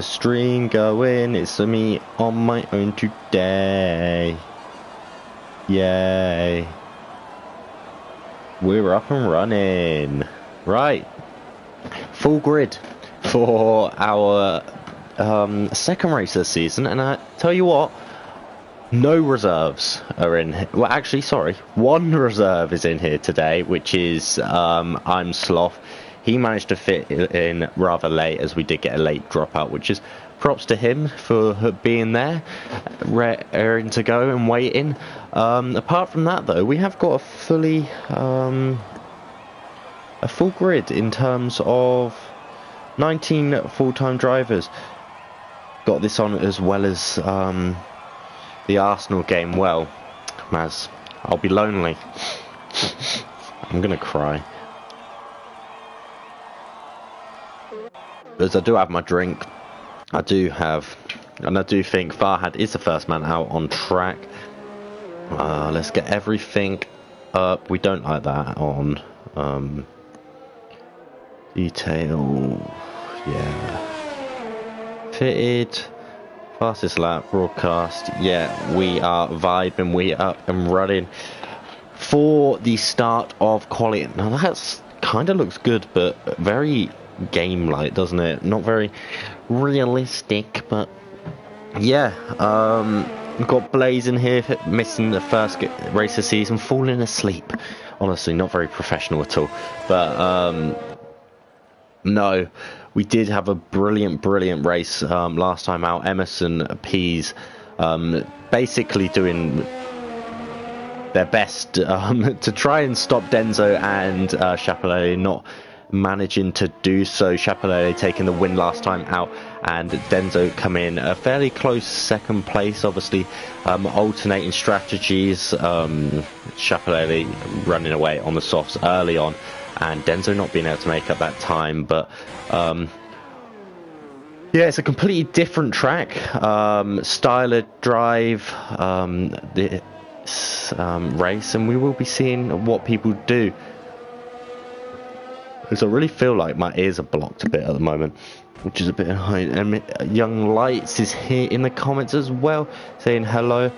the stream going. It's me on my own today. Yay. We're up and running. Right. Full grid for our second race this season. And I tell you what, no reserves are in. Well, actually, sorry. One reserve is in here today, which is I'm Sloth. He managed to fit in rather late, as we did get a late dropout, which is props to him for being there, raring to go and waiting. Apart from that, though, we have got a full grid in terms of 19 full-time drivers. Got this on as well as the Arsenal game. Well, Maz, I'll be lonely. I'm gonna cry. Because I do have my drink. I do think Farhad is the first man out on track. Let's get everything up. We don't like that on detail. Yeah. Fitted. Fastest lap. Broadcast. Yeah, we are vibing. We are up and running for the start of quality. Now that's kind of looks good, but very game-like, doesn't it? Not very realistic, but yeah. We've got Blaze in here missing the first race of the season, falling asleep. Honestly, not very professional at all. But no, we did have a brilliant race last time out. Emerson Pease basically doing their best to try and stop Denzo and Chapellet, not managing to do so. Chapellet taking the win last time out, and Denzo come in a fairly close second place. Obviously, alternating strategies. Chapellet running away on the softs early on, and Denzo not being able to make up that time. But yeah, it's a completely different track, style of drive, this race, and we will be seeing what people do. Because I really feel like my ears are blocked a bit at the moment, which is a bit annoying. And Young Lights is here in the comments as well, saying hello.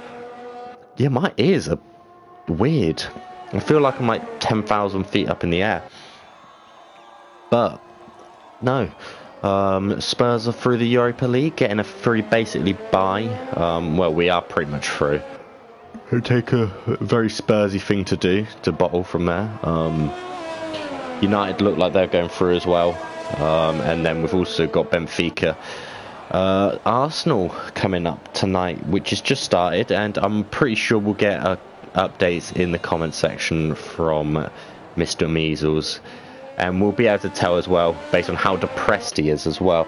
Yeah, my ears are weird. I feel like I'm like 10,000 feet up in the air. But no, Spurs are through the Europa League, getting a free basically bye. Well, we are pretty much through. It'll take a very Spursy thing to do to bottle from there. United look like they're going through as well, and then we've also got Benfica, Arsenal coming up tonight, which has just started, and I'm pretty sure we'll get updates in the comment section from Mr. Measles, and we'll be able to tell as well based on how depressed he is as well.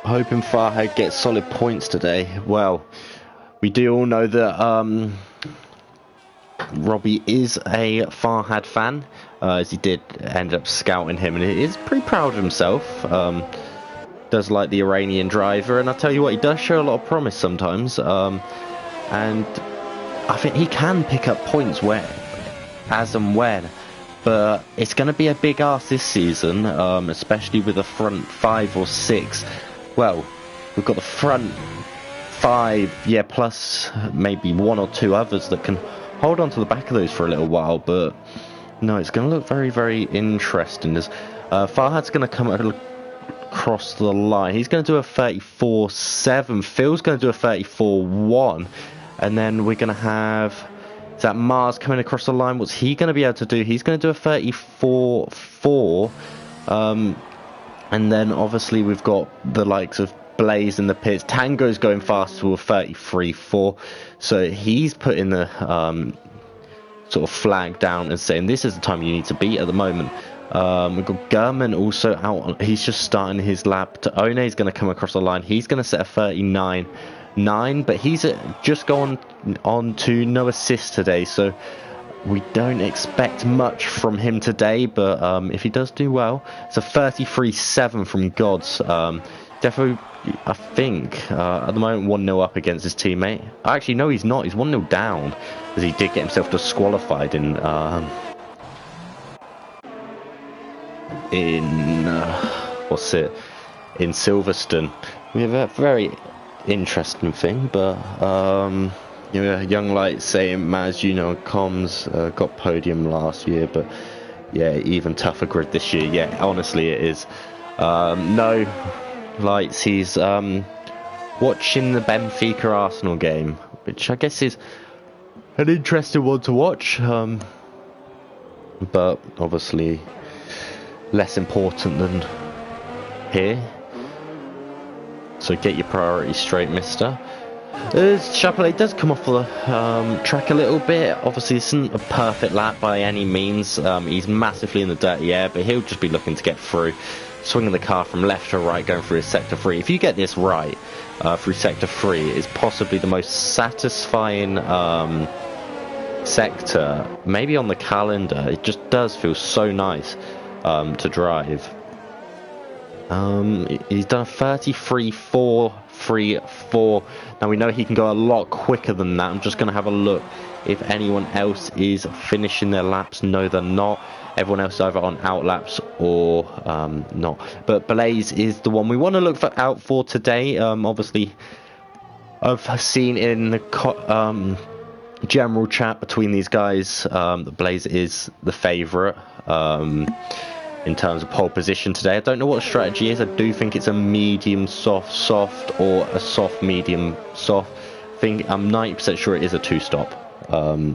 Hoping Farhad gets solid points today. Well, we do all know that Robbie is a Farhad fan, as he did end up scouting him, and he is pretty proud of himself. Does like the Iranian driver, and I'll tell you what, he does show a lot of promise sometimes, and I think he can pick up points where, as and when, but it's going to be a big ask this season, especially with the front 5 or 6. Well, we've got the front 5, yeah, plus maybe 1 or 2 others that can hold on to the back of those for a little while, but no, it's going to look very interesting. As Farhad's going to come across the line, he's going to do a 34.7. Phil's going to do a 34.1, and then we're going to have, is that Mars coming across the line? What's he going to be able to do? He's going to do a 34.4, and then obviously we've got the likes of Blaze in the pits. Tango's going fast to a 33.4, so he's putting the sort of flag down and saying this is the time you need to beat at the moment. We've got Gurman also out. He's just starting his lap. One's going to come across the line. He's going to set a 39.9, but he's just gone on to no assist today, so we don't expect much from him today. But if he does do well, it's a 33.7 from Gods. Definitely, I think, at the moment 1-0 up against his teammate. Actually, no, he's not. He's 1-0 down, as he did get himself disqualified in what's it? in Silverstone. We have a very interesting thing, but you know, young lights saying Maz, you know, comms got podium last year, but yeah, even tougher grid this year. Yeah, honestly, it is. No lights. He's watching the Benfica Arsenal game, which I guess is an interesting one to watch. But obviously less important than here. So get your priorities straight, mister. Chapelet does come off the track a little bit. Obviously, this isn't a perfect lap by any means. He's massively in the dirty air, but he'll just be looking to get through. Swinging the car from left to right, going through sector 3. If you get this right through sector 3, it's possibly the most satisfying sector maybe on the calendar. It just does feel so nice to drive. He's done a 33.434. Now we know he can go a lot quicker than that. I'm just going to have a look if anyone else is finishing their laps. No, they're not. Everyone else is either on out laps or not. But Blaze is the one we want to look out for today. Obviously, I've seen in the general chat between these guys that Blaze is the favourite in terms of pole position today. I don't know what the strategy is. I do think it's a medium soft or a soft medium soft. I'm 90% sure it is a two-stop,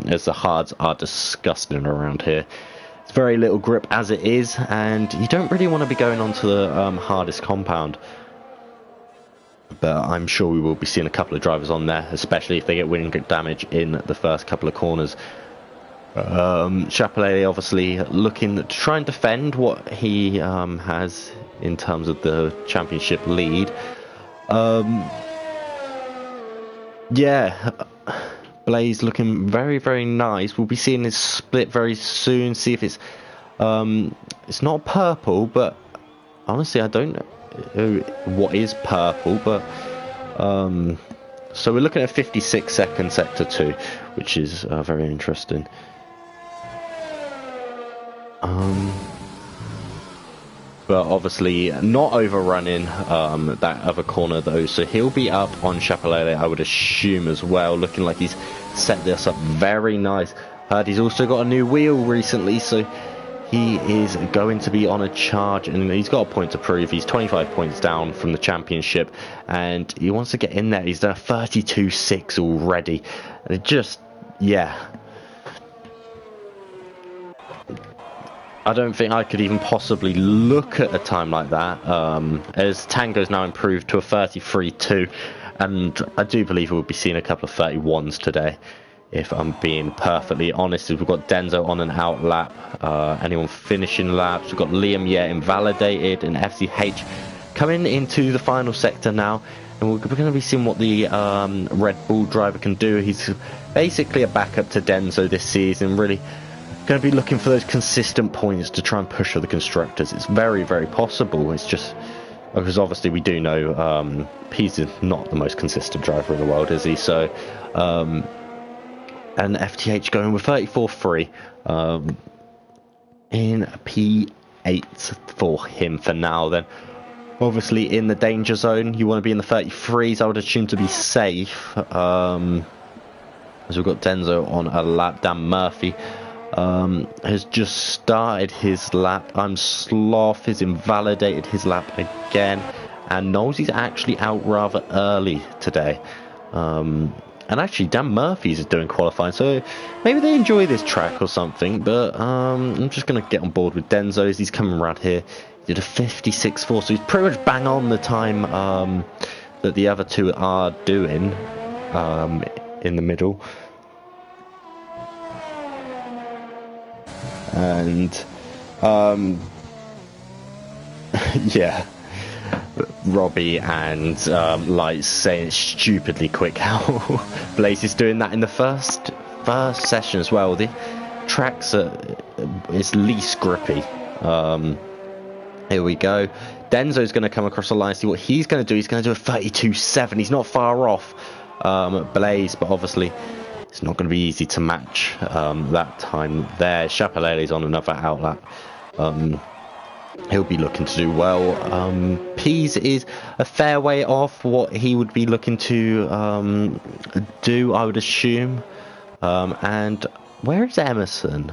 as the hards are disgusting around here. It's very little grip as it is, and you don't really want to be going onto the hardest compound. But I'm sure we will be seeing a couple of drivers on there, especially if they get wind damage in the first couple of corners. Chapelet obviously looking to try and defend what he has in terms of the championship lead. Yeah, Blaze looking very, very nice. We'll be seeing his split very soon. See if it's not purple, but honestly I don't know what is purple, but so we're looking at 56 seconds sector 2, which is very interesting. But obviously not overrunning that other corner though, so he'll be up on Chapelet, I would assume, as well. Looking like he's set this up very nice. Heard he's also got a new wheel recently, so he is going to be on a charge, and he's got a point to prove. He's 25 points down from the championship, and he wants to get in there. He's done 32.6 already. And it just, yeah, I don't think I could even possibly look at a time like that, as Tango's now improved to a 33.2, and I do believe we'll be seeing a couple of 31s today, if I'm being perfectly honest. We've got Denzo on an out lap, anyone finishing laps. We've got Liam, yeah, invalidated, and FCH coming into the final sector now, and we're going to be seeing what the Red Bull driver can do. He's basically a backup to Denzo this season, really going to be looking for those consistent points to try and push for the constructors. It's very, very possible. It's just because obviously we do know he's not the most consistent driver in the world, is he? So and FTH going with 34.3 in P8 for him for now. Then obviously in the danger zone, you want to be in the 33s, I would assume, to be safe, as we've got Denzo on a lap. Dan Murphy has just started his lap. Sloth has invalidated his lap again, and Knowles is actually out rather early today. And actually Dan Murphy's doing qualifying, so maybe they enjoy this track or something. But I'm just going to get on board with Denzo as he's coming around here. He did a 56.4, so he's pretty much bang on the time that the other two are doing in the middle. And yeah, Robbie and Lights saying it's stupidly quick how Blaze is doing that in the first session as well. The tracks is least grippy. Here we go. Denzo's going to come across the line, see what he's going to do. He's going to do a 32.7. He's not far off Blaze, but obviously it's not going to be easy to match that time there. Chapelele's on another outlap. He'll be looking to do well. Pease is a fair way off what he would be looking to do, I would assume. And where is Emerson?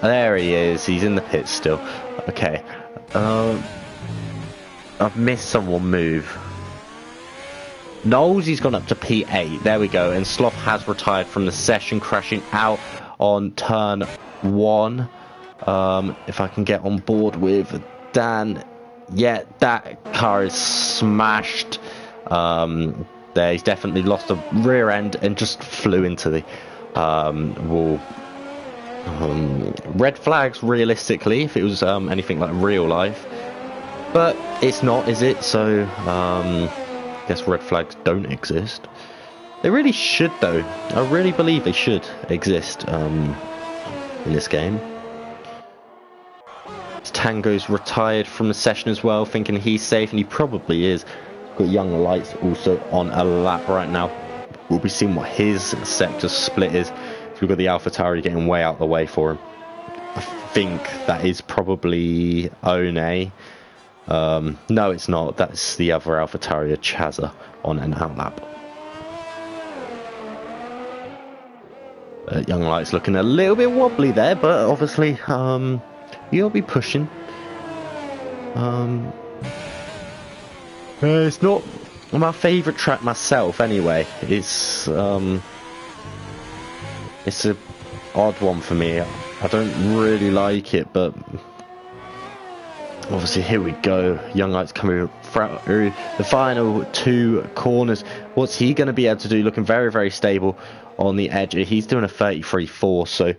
There he is. He's in the pit still. Okay. I've missed someone move. Knowles, he's gone up to P8. There we go. And Sloth has retired from the session, crashing out on turn 1. If I can get on board with Dan. Yeah, that car is smashed. There, he's definitely lost the rear end and just flew into the wall. Red flags, realistically, if it was anything like real life. But it's not, is it? So, I guess red flags don't exist. They really should, though. I really believe they should exist in this game. Tango's retired from the session as well, thinking he's safe, and he probably is. Got Young Lights also on a lap right now. We'll be seeing what his sector split is. So we've got the AlphaTauri getting way out the way for him. I think that is probably One. No, it's not. That's the other AlphaTauri, Chaza, on an outlap. Young Lights looking a little bit wobbly there, but obviously you'll be pushing. It's not my favourite track myself anyway. It's an odd one for me. I don't really like it, but obviously here we go. Young Lights coming through the final 2 corners. What's he going to be able to do? Looking very, very stable on the edge. He's doing a 33.4, so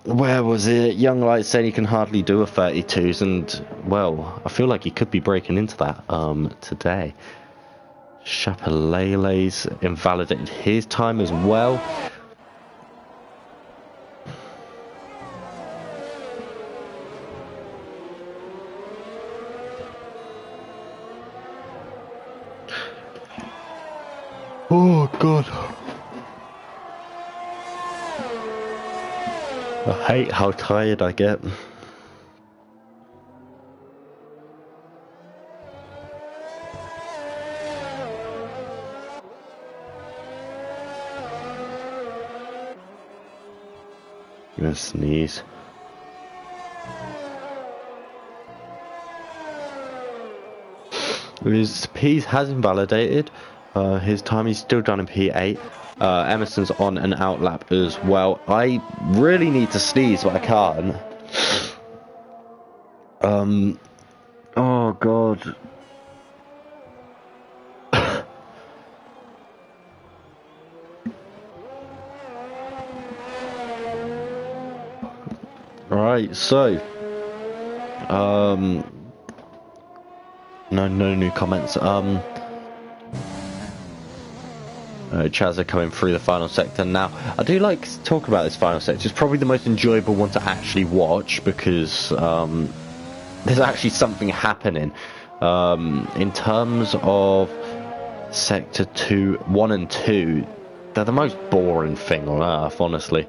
where was it? Young Lights saying he can hardly do a 32s, and well, I feel like he could be breaking into that today. Chapelele's invalidated his time as well. Oh god, I hate how tired I get. I'm gonna sneeze. His P's has invalidated. His time, he's still done in P8. Emerson's on an outlap as well. I really need to sneeze, but I can't. Oh god. Right, so no new comments. Chaza coming through the final sector now. I do like to talk about this final sector. It's probably the most enjoyable one to actually watch because there's actually something happening. In terms of sector 1 and 2, they're the most boring thing on earth, honestly.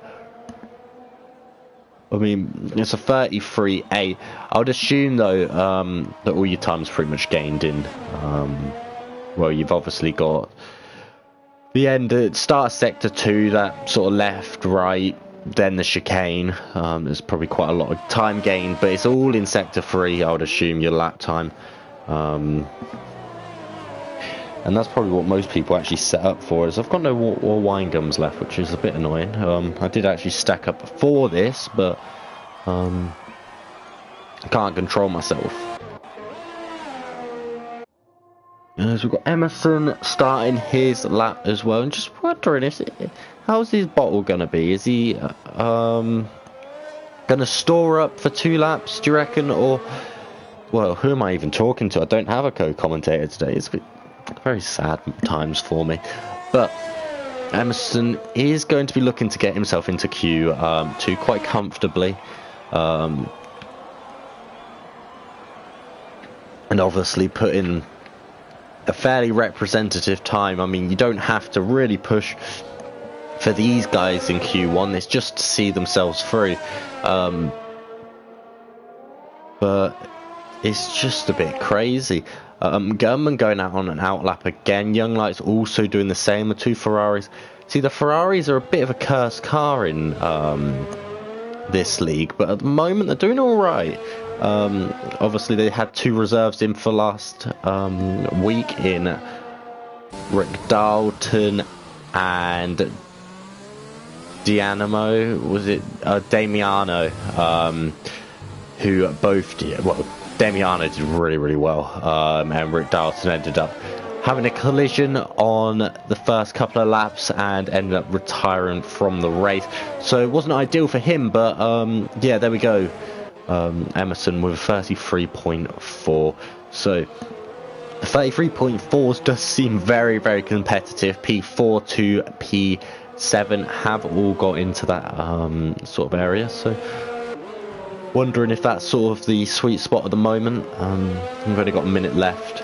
I mean, it's a 33.8. I would assume though that all your time's pretty much gained in. Well, you've obviously got the end at start of sector 2, that sort of left, right, then the chicane. There's probably quite a lot of time gained, but it's all in sector 3, I would assume, your lap time. And that's probably what most people actually set up for. Is I've got no more wine gums left, which is a bit annoying. I did actually stack up for this, but I can't control myself. So we've got Emerson starting his lap as well, and just wondering, how's his bottle gonna be? Is he gonna store up for 2 laps, do you reckon? Or, well, who am I even talking to? I don't have a co-commentator today. It's very sad times for me. But Emerson is going to be looking to get himself into Q2 quite comfortably. And obviously put in a fairly representative time. I mean, you don't have to really push for these guys in Q1. It's just to see themselves through. But It's just a bit crazy. Gurman going out on an outlap again. Young Light's also doing the same. The two Ferraris. See, the Ferraris are a bit of a cursed car in this league, but at the moment they're doing all right. Obviously, they had two reserves in for last week in Rick Dalton and Damiano, who both did well. Damiano did really well, and Rick Dalton ended up having a collision on the first couple of laps and ended up retiring from the race. So it wasn't ideal for him, but yeah, there we go. Emerson with a 33.4. So the 33.4s does seem very competitive. P4 to P7 have all got into that sort of area. So wondering if that's sort of the sweet spot at the moment. We've only got a minute left.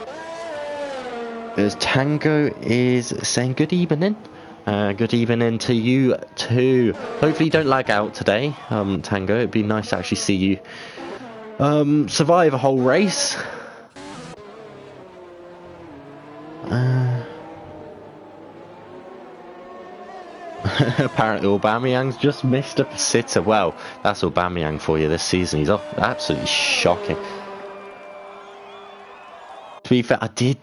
As Tango is saying good evening. Good evening to you too. Hopefully you don't lag out today, Tango. It'd be nice to actually see you survive a whole race. Apparently Aubameyang's just missed a sitter. Well, that's Aubameyang for you this season. He's off absolutely shocking. To be fair, I did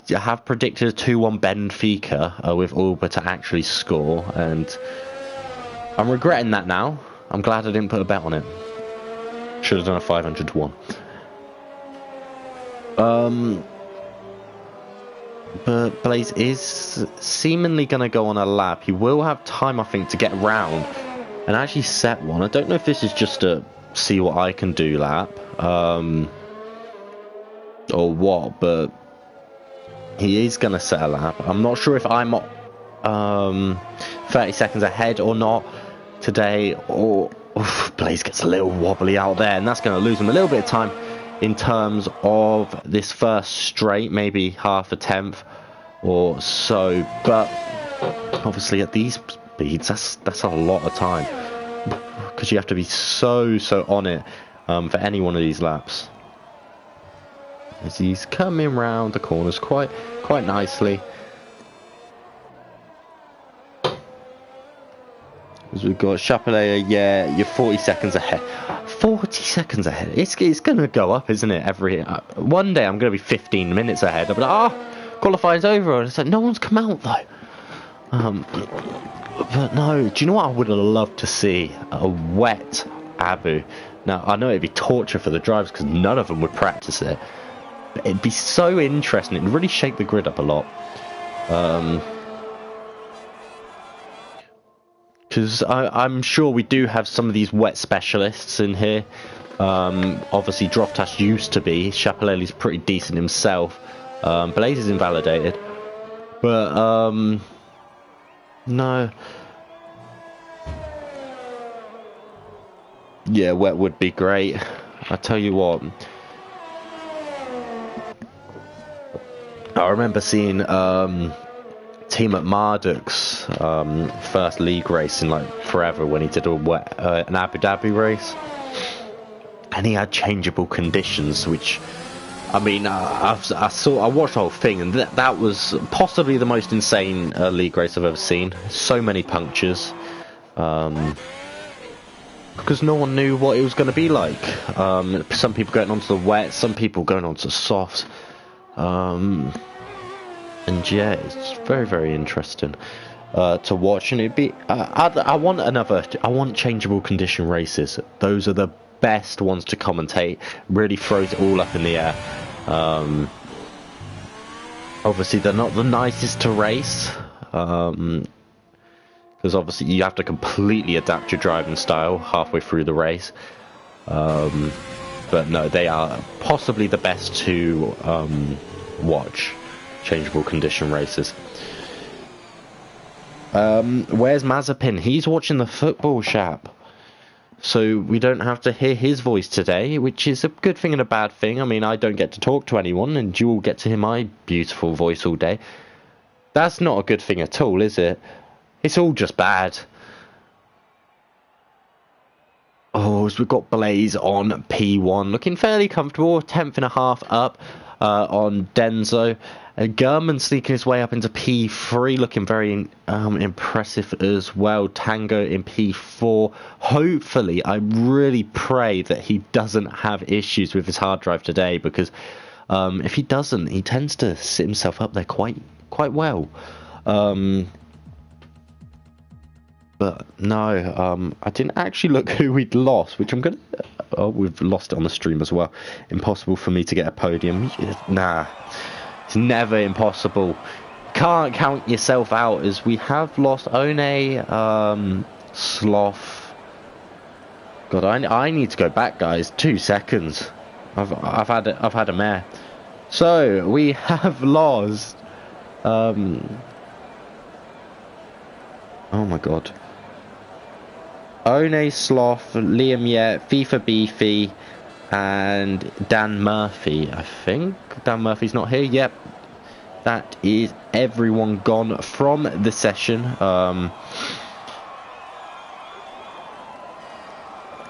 have predicted a 2-1 Benfica with Alba to actually score, and I'm regretting that now. I'm glad I didn't put a bet on it. Should have done a 500 to 1. But Blaze is seemingly going to go on a lap. He will have time, I think, to get round and actually set one. I don't know if this is just a see what I can do lap or what, but he is going to set a lap. I'm not sure if I'm 30 seconds ahead or not today, or Blaze gets a little wobbly out there, and that's going to lose him a little bit of time in terms of this first straight, maybe half a tenth or so. But obviously at these speeds, that's a lot of time, because you have to be so on it for any one of these laps. As he's coming round the corners quite nicely. As we've got Chapelet, yeah, you're 40 seconds ahead. 40 seconds ahead. It's going to go up, isn't it? Every one day I'm going to be 15 minutes ahead. I'll be like, qualifying's over. And it's like, no one's come out though. But no, do you know what I would have loved to see? A wet Abu. Now, I know it'd be torture for the drivers because none of them would practice it. But it'd be so interesting. It'd really shake the grid up a lot. Because I'm sure we do have some of these wet specialists in here. Obviously, Droftash used to be. Chapelelli's pretty decent himself. Blaze is invalidated. But, no. Yeah, wet would be great. I tell you what. I remember seeing Team at Marduk's first league race in like forever when he did an Abu Dhabi race, and he had changeable conditions, which I mean I watched the whole thing, and that was possibly the most insane league race I've ever seen. So many punctures, because no one knew what it was going to be like. Some people going onto the wet, some people going onto the soft. And yeah, it's very interesting to watch, and it'd be. I want changeable condition races. Those are the best ones to commentate. Really throws it all up in the air. Obviously, they're not the nicest to race, because obviously you have to completely adapt your driving style halfway through the race. But no, they are possibly the best to watch. Changeable condition races. Where's Mazepin? He's watching the football, chap. So we don't have to hear his voice today, which is a good thing and a bad thing. I mean, I don't get to talk to anyone, and you all get to hear my beautiful voice all day. That's not a good thing at all, is it? It's all just bad. Oh, so we've got Blaze on P1, looking fairly comfortable, 10th and a half up on Denzo. Gurman sneaking his way up into P3, looking very impressive as well. Tango in P4. Hopefully, I really pray that he doesn't have issues with his hard drive today, because if he doesn't, he tends to sit himself up there quite well. But no, I didn't actually look who we'd lost, which I'm gonna. Oh, we've lost it on the stream as well. Impossible for me to get a podium. Nah, it's never impossible. Can't count yourself out, as we have lost One, Sloth. God, I need to go back, guys. 2 seconds. I've had a mare. So we have lost. Oh my god. One, Sloth, Liam Yet, FIFA Beefy, and Dan Murphy. I think Dan Murphy's not here. Yep, that is everyone gone from the session.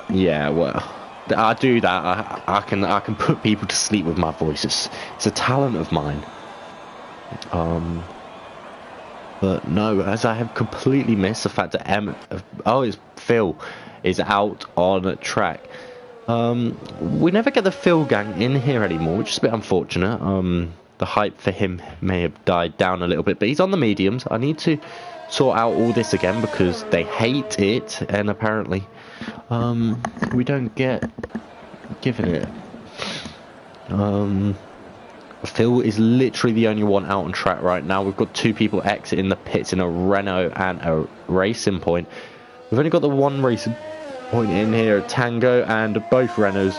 Yeah, well, I do that. I can put people to sleep with my voice. It's a talent of mine. But no, as I have completely missed the fact that it's Phil is out on track. We never get the Phil gang in here anymore, which is a bit unfortunate. The hype for him may have died down a little bit, but he's on the mediums. I need to sort out all this again, because they hate it, and apparently we don't get given it. Phil is literally the only one out on track right now. We've got 2 people exiting the pits in a Renault and a Racing Point. We've only got the one Racing Point in here, Tango, and both Renaults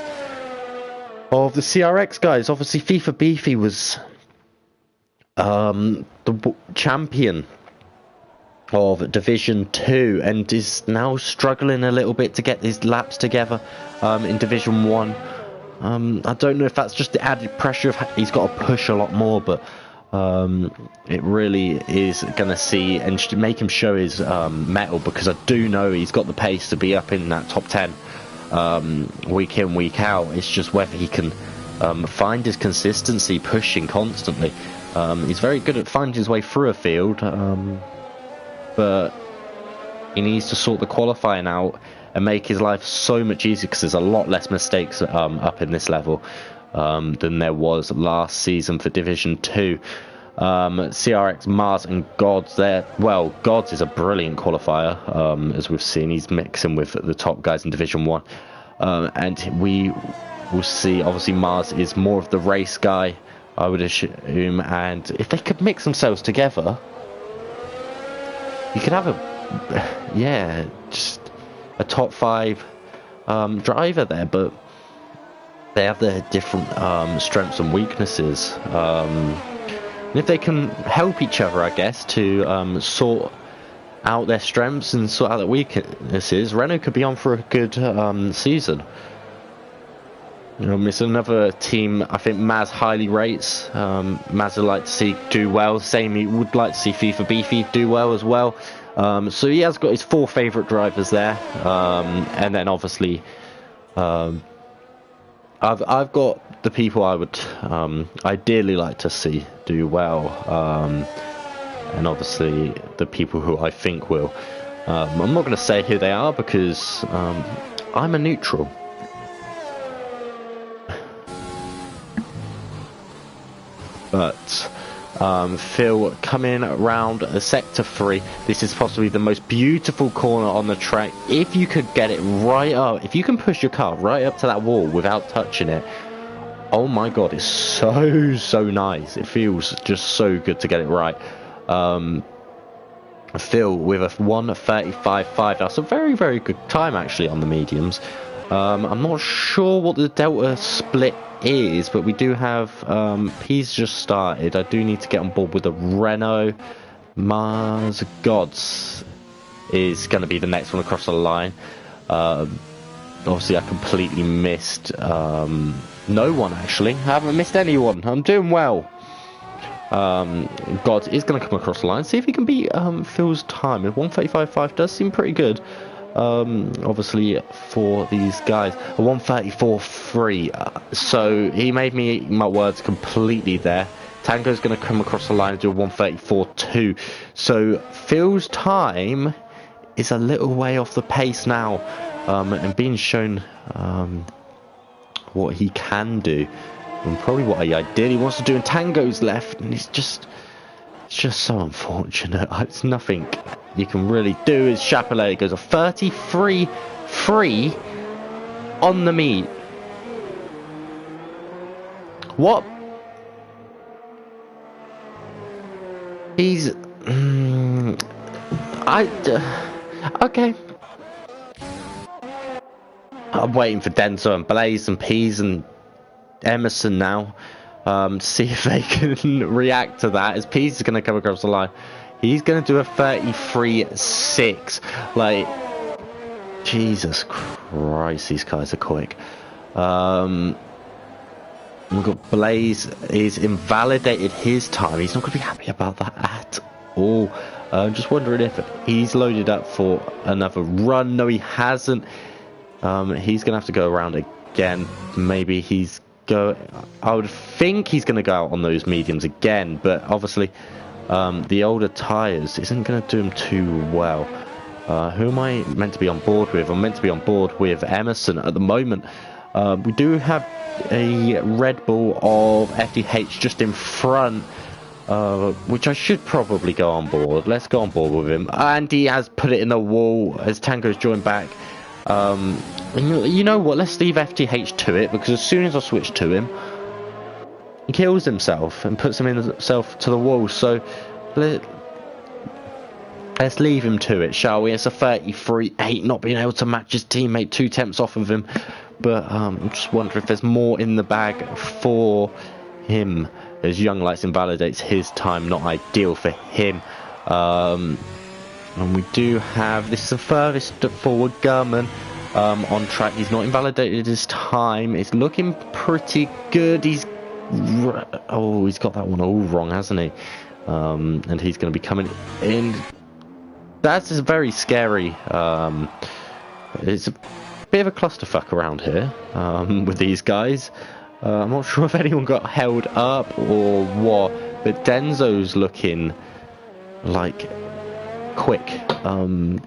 of the CRX guys. Obviously, FIFA Beefy was the champion of Division 2 and is now struggling a little bit to get his laps together in Division 1. I don't know if that's just the added pressure of he's got to push a lot more, but it really is going to see and make him show his mettle, because I do know he's got the pace to be up in that top 10 week in, week out. It's just whether he can find his consistency pushing constantly. He's very good at finding his way through a field, but he needs to sort the qualifying out and make his life so much easier, because there's a lot less mistakes up in this level than there was last season for Division 2. CRX, Mars and Gods there. Well, Gods is a brilliant qualifier, as we've seen. He's mixing with the top guys in Division 1. And we will see, obviously Mars is more of the race guy, I would assume, and if they could mix themselves together, you could have just a top 5 driver there, but they have their different strengths and weaknesses. And if they can help each other, I guess, to sort out their strengths and sort out their weaknesses, Renault could be on for a good season. It's another team I think Maz highly rates. Maz would like to see do well. Same, he would like to see FIFA Beefy do well as well. So he has got his 4 favourite drivers there, and then obviously I've got the people I would ideally like to see do well, and obviously the people who I think will. I'm not going to say who they are, because I'm a neutral. But Phil coming around sector 3. This is possibly the most beautiful corner on the track. If you could get it right up, if you can push your car right up to that wall without touching it, oh my god, it's so nice. It feels just so good to get it right. Phil with a 1:35.5. That's a very good time actually on the mediums. I'm not sure what the Delta split is, but we do have P's just started. I do need to get on board with the Renault. Mars Gods is going to be the next one across the line. Obviously I completely missed no one actually. I haven't missed anyone. I'm doing well. Gods is going to come across the line. See if he can beat Phil's time. 1:35.5 does seem pretty good. obviously for these guys. A 134.3. So he made me eat my words completely there. Tango's going to come across the line and do a 134.2. So Phil's time is a little way off the pace now, and being shown what he can do, and probably what he ideally wants to do. And Tango's left, and it's just so unfortunate. It's nothing you can really do. As Chapelet goes a 33.3 on the meet. What? He's okay. I'm waiting for Denso and Blaze and Peas and Emerson now, to see if they can react to that. As Peas is going to come across the line, he's going to do a 33.6. Like, Jesus Christ, these guys are quick. We've got Blaze is invalidated his time. He's not going to be happy about that at all. Just wondering if he's loaded up for another run. No, he hasn't. He's going to have to go around again. Maybe I would think he's going to go out on those mediums again, but obviously the older tyres isn't going to do him too well. Who am I meant to be on board with? I'm meant to be on board with Emerson at the moment. We do have a Red Bull of FDH just in front, which I should probably go on board. Let's go on board with him. And he has put it in the wall as Tango's joined back. You know what, let's leave FTH to it, because as soon as I switch to him, he kills himself and puts himself to the wall. So let's leave him to it, shall we? It's a 33.8, not being able to match his teammate, 2 tenths off of him. But I'm just wondering if there's more in the bag for him, as Young Lights invalidates his time. Not ideal for him. And we do have, this is the furthest forward Gurman on track. He's not invalidated his time. It's looking pretty good. He's got that one all wrong, hasn't he? And he's going to be coming in. That's very scary. It's a bit of a clusterfuck around here with these guys. I'm not sure if anyone got held up or what, but Denzo's looking like quick. None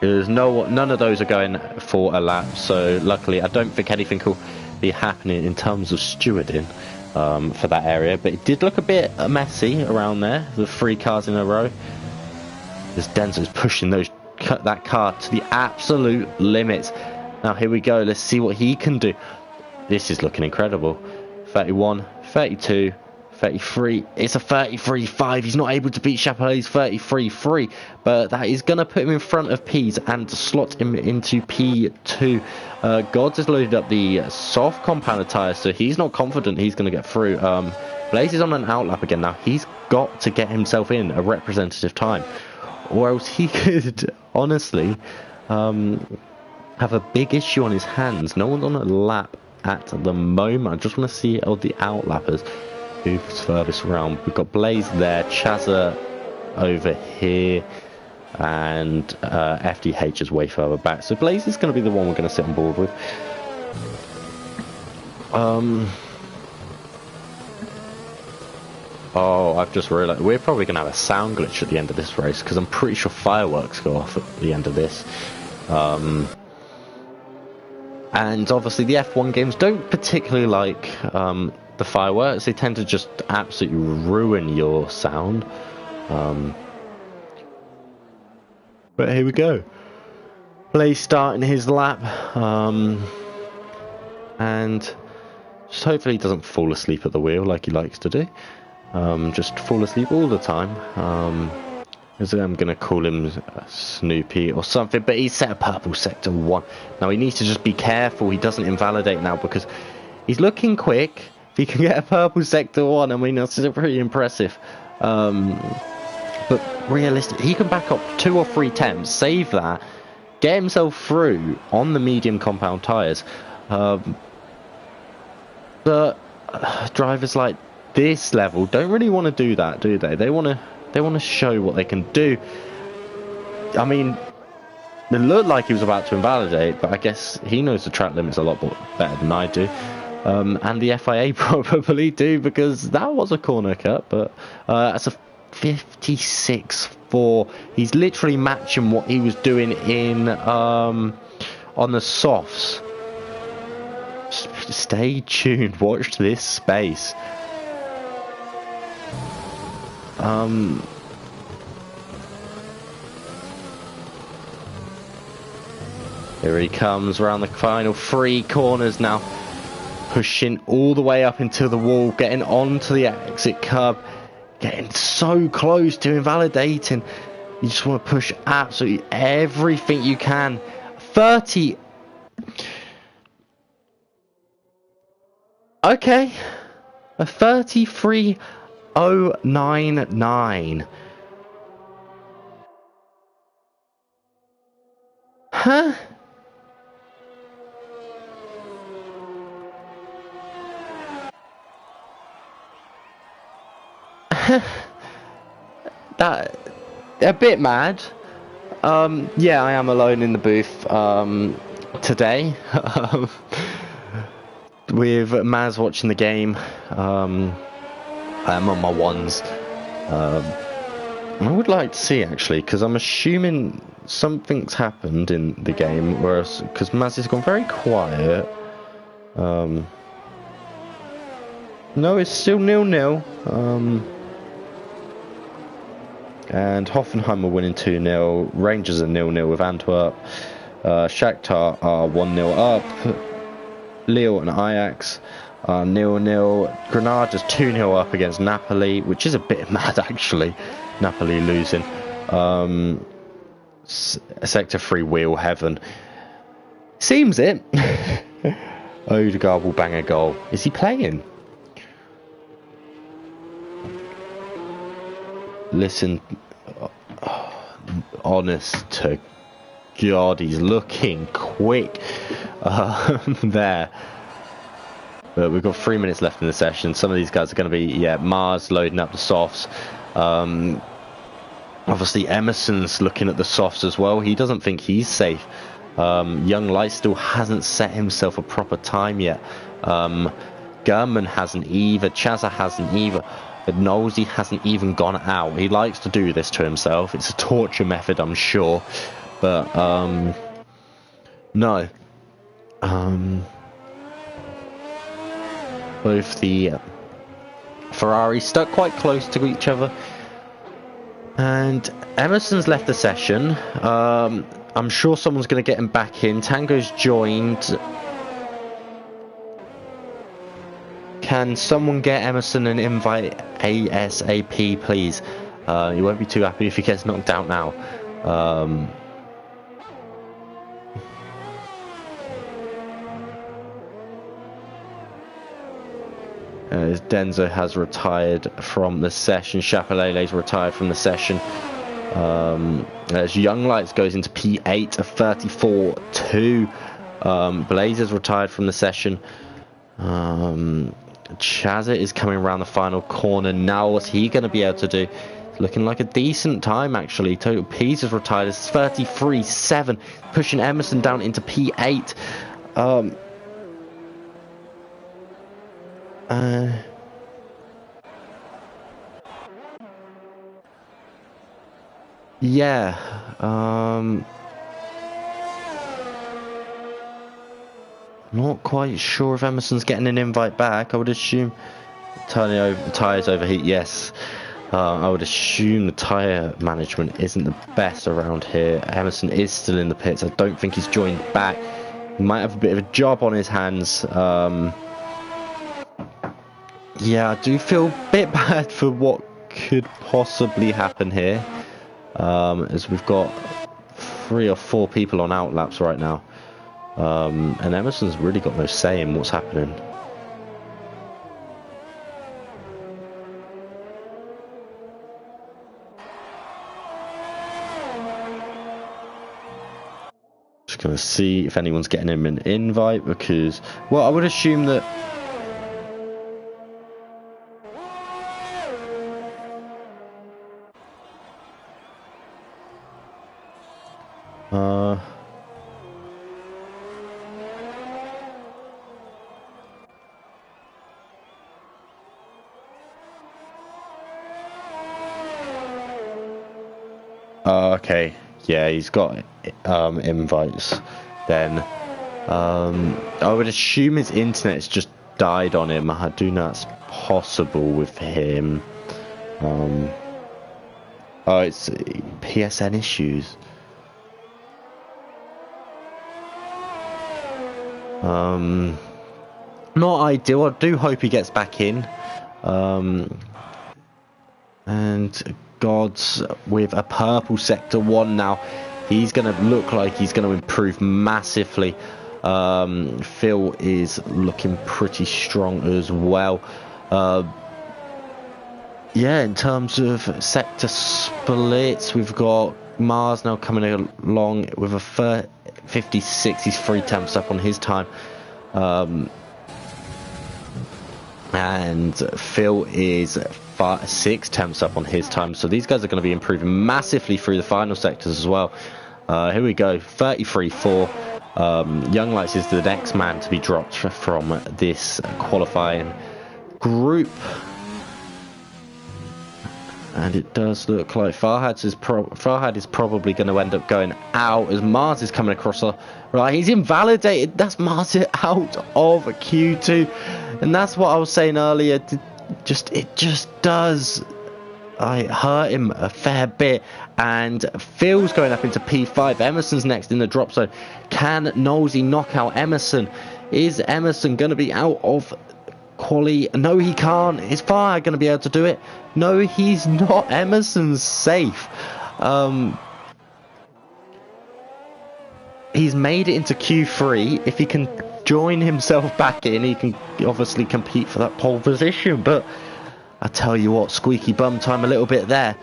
of those are going for a lap, so luckily I don't think anything will be happening in terms of stewarding for that area, but it did look a bit messy around there, the 3 cars in a row, as Denzo's pushing that car to the absolute limits. Now here we go, let's see what he can do. This is looking incredible. 31, 32, 33, it's a 33.5. He's not able to beat Chapelet's 33.3, but that is going to put him in front of Peas and slot him into P2. Gods has loaded up the soft compounded tyres, so he's not confident he's going to get through. Blaze is on an outlap again now. He's got to get himself in a representative time, or else he could honestly have a big issue on his hands. No one's on a lap at the moment. I just want to see all the outlappers who's furthest around. We've got Blaze there, Chazza over here, and FDH is way further back. So Blaze is going to be the one we're going to sit on board with. Oh, I've just realised we're probably going to have a sound glitch at the end of this race, because I'm pretty sure fireworks go off at the end of this. And obviously the F1 games don't particularly like the fireworks. They tend to just absolutely ruin your sound. But here we go. Blaze starting his lap. And just hopefully he doesn't fall asleep at the wheel like he likes to do. Just fall asleep all the time. I'm going to call him Snoopy or something, but he's set a purple sector 1. Now he needs to just be careful he doesn't invalidate now, because he's looking quick. If he can get a purple sector 1, I mean, that's pretty impressive. But realistic, he can back up 2 or 3 attempts, save that, get himself through on the medium compound tyres. But drivers like this level don't really want to do that, do they? They want to show what they can do. I mean, It looked like he was about to invalidate, but I guess he knows the track limits a lot better than I do. And the FIA probably do, because that was a corner cut, but that's a 56.4. He's literally matching what he was doing in on the softs. Stay tuned, watch this space. Here he comes around the final 3 corners now. Pushing all the way up into the wall, getting onto the exit curb, getting so close to invalidating. You just want to push absolutely everything you can. 30. Okay. A 33.099. Huh? That a bit mad. Yeah, I am alone in the booth today with Maz watching the game. I'm on my ones. I would like to see, actually, because I'm assuming something's happened in the game, whereas because Maz has gone very quiet. No, it's still 0-0. And Hoffenheim are winning 2-0. Rangers are 0-0 with Antwerp. Shakhtar are 1-0 up. Lille and Ajax are 0-0. Granada's 2-0 up against Napoli, which is a bit mad, actually. Napoli losing. Sector 3 wheel heaven. Seems it. Odegaard will bang a goal. Is he playing? Listen, honest to God, he's looking quick there. But we've got 3 minutes left in the session. Some of these guys are going to be, Mars loading up the softs. Obviously, Emerson's looking at the softs as well. He doesn't think he's safe. Young Light still hasn't set himself a proper time yet. Gurman hasn't either. Chaza hasn't either. But Nosey hasn't even gone out. He likes to do this to himself. It's a torture method, I'm sure. But, no. Both the Ferraris stuck quite close to each other. And Emerson's left the session. I'm sure someone's going to get him back in. Tango's joined. Can someone get Emerson an invite ASAP, please? He won't be too happy if he gets knocked out now. Denzo has retired from the session. Chapelele's retired from the session. As Young Lights goes into P8, a 34-2. Blazers retired from the session. Chazza is coming around the final corner now. What's he going to be able to do? It's looking like a decent time, actually. Total Peas is retired. It's 33-7, pushing Emerson down into P8. Yeah. Not quite sure if Emerson's getting an invite back. I would assume turning over the tyres overheat. Yes. I would assume the tyre management isn't the best around here. Emerson is still in the pits. I don't think he's joined back. He might have a bit of a job on his hands. Yeah, I do feel a bit bad for what could possibly happen here. As we've got 3 or 4 people on outlaps right now. And Emerson's really got no say in what's happening. Just going to see if anyone's getting him an invite, because, well, I would assume that Uh, okay, yeah, he's got invites. Then I would assume his internet's just died on him. I do know that's possible with him. Oh, it's PSN issues. Not ideal. I do hope he gets back in. And Gods with a purple sector 1 now. He's going to look like he's going to improve massively. Phil is looking pretty strong as well. Yeah, in terms of sector splits, we've got Mars now coming along with a 56. He's 3 temps up on his time. And Phil is 6 temps up on his time. So these guys are going to be improving massively through the final sectors as well. Here we go, 33-4. Young Lights is the next man to be dropped from this qualifying group. And it does look like Farhad is probably going to end up going out as Mars is coming across. Right, he's invalidated. That's Mars out of Q2, and that's what I was saying earlier. It just does hurt him a fair bit. And Phil's going up into P5. Emerson's next in the drop zone. Can Nosey knock out Emerson? Is Emerson going to be out of quali? No, he can't. Is Farhad going to be able to do it? No, he's not. Emerson's safe. He's made it into Q3. If he can join himself back in, he can obviously compete for that pole position. But I tell you what, squeaky bum time a little bit there.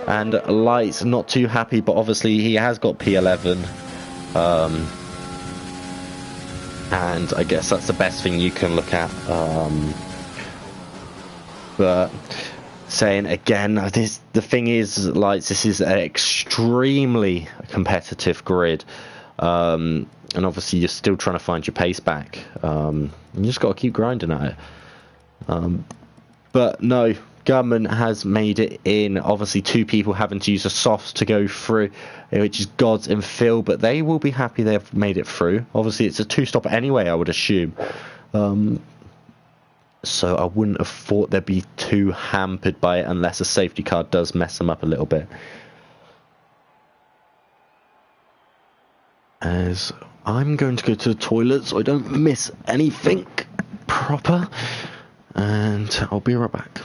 And Light's not too happy, but obviously he has got P11. And I guess that's the best thing you can look at. But saying again, the thing is, Lights, this is an extremely competitive grid. And obviously you're still trying to find your pace back. You just got to keep grinding at it. But no, Government has made it in. Obviously 2 people having to use a softs to go through, which is Gods and Phil, but they will be happy they've made it through. Obviously it's a 2-stop anyway, I would assume. So I wouldn't have thought they'd be too hampered by it unless a safety car does mess them up a little bit. As I'm going to go to the toilet so I don't miss anything proper. And I'll be right back.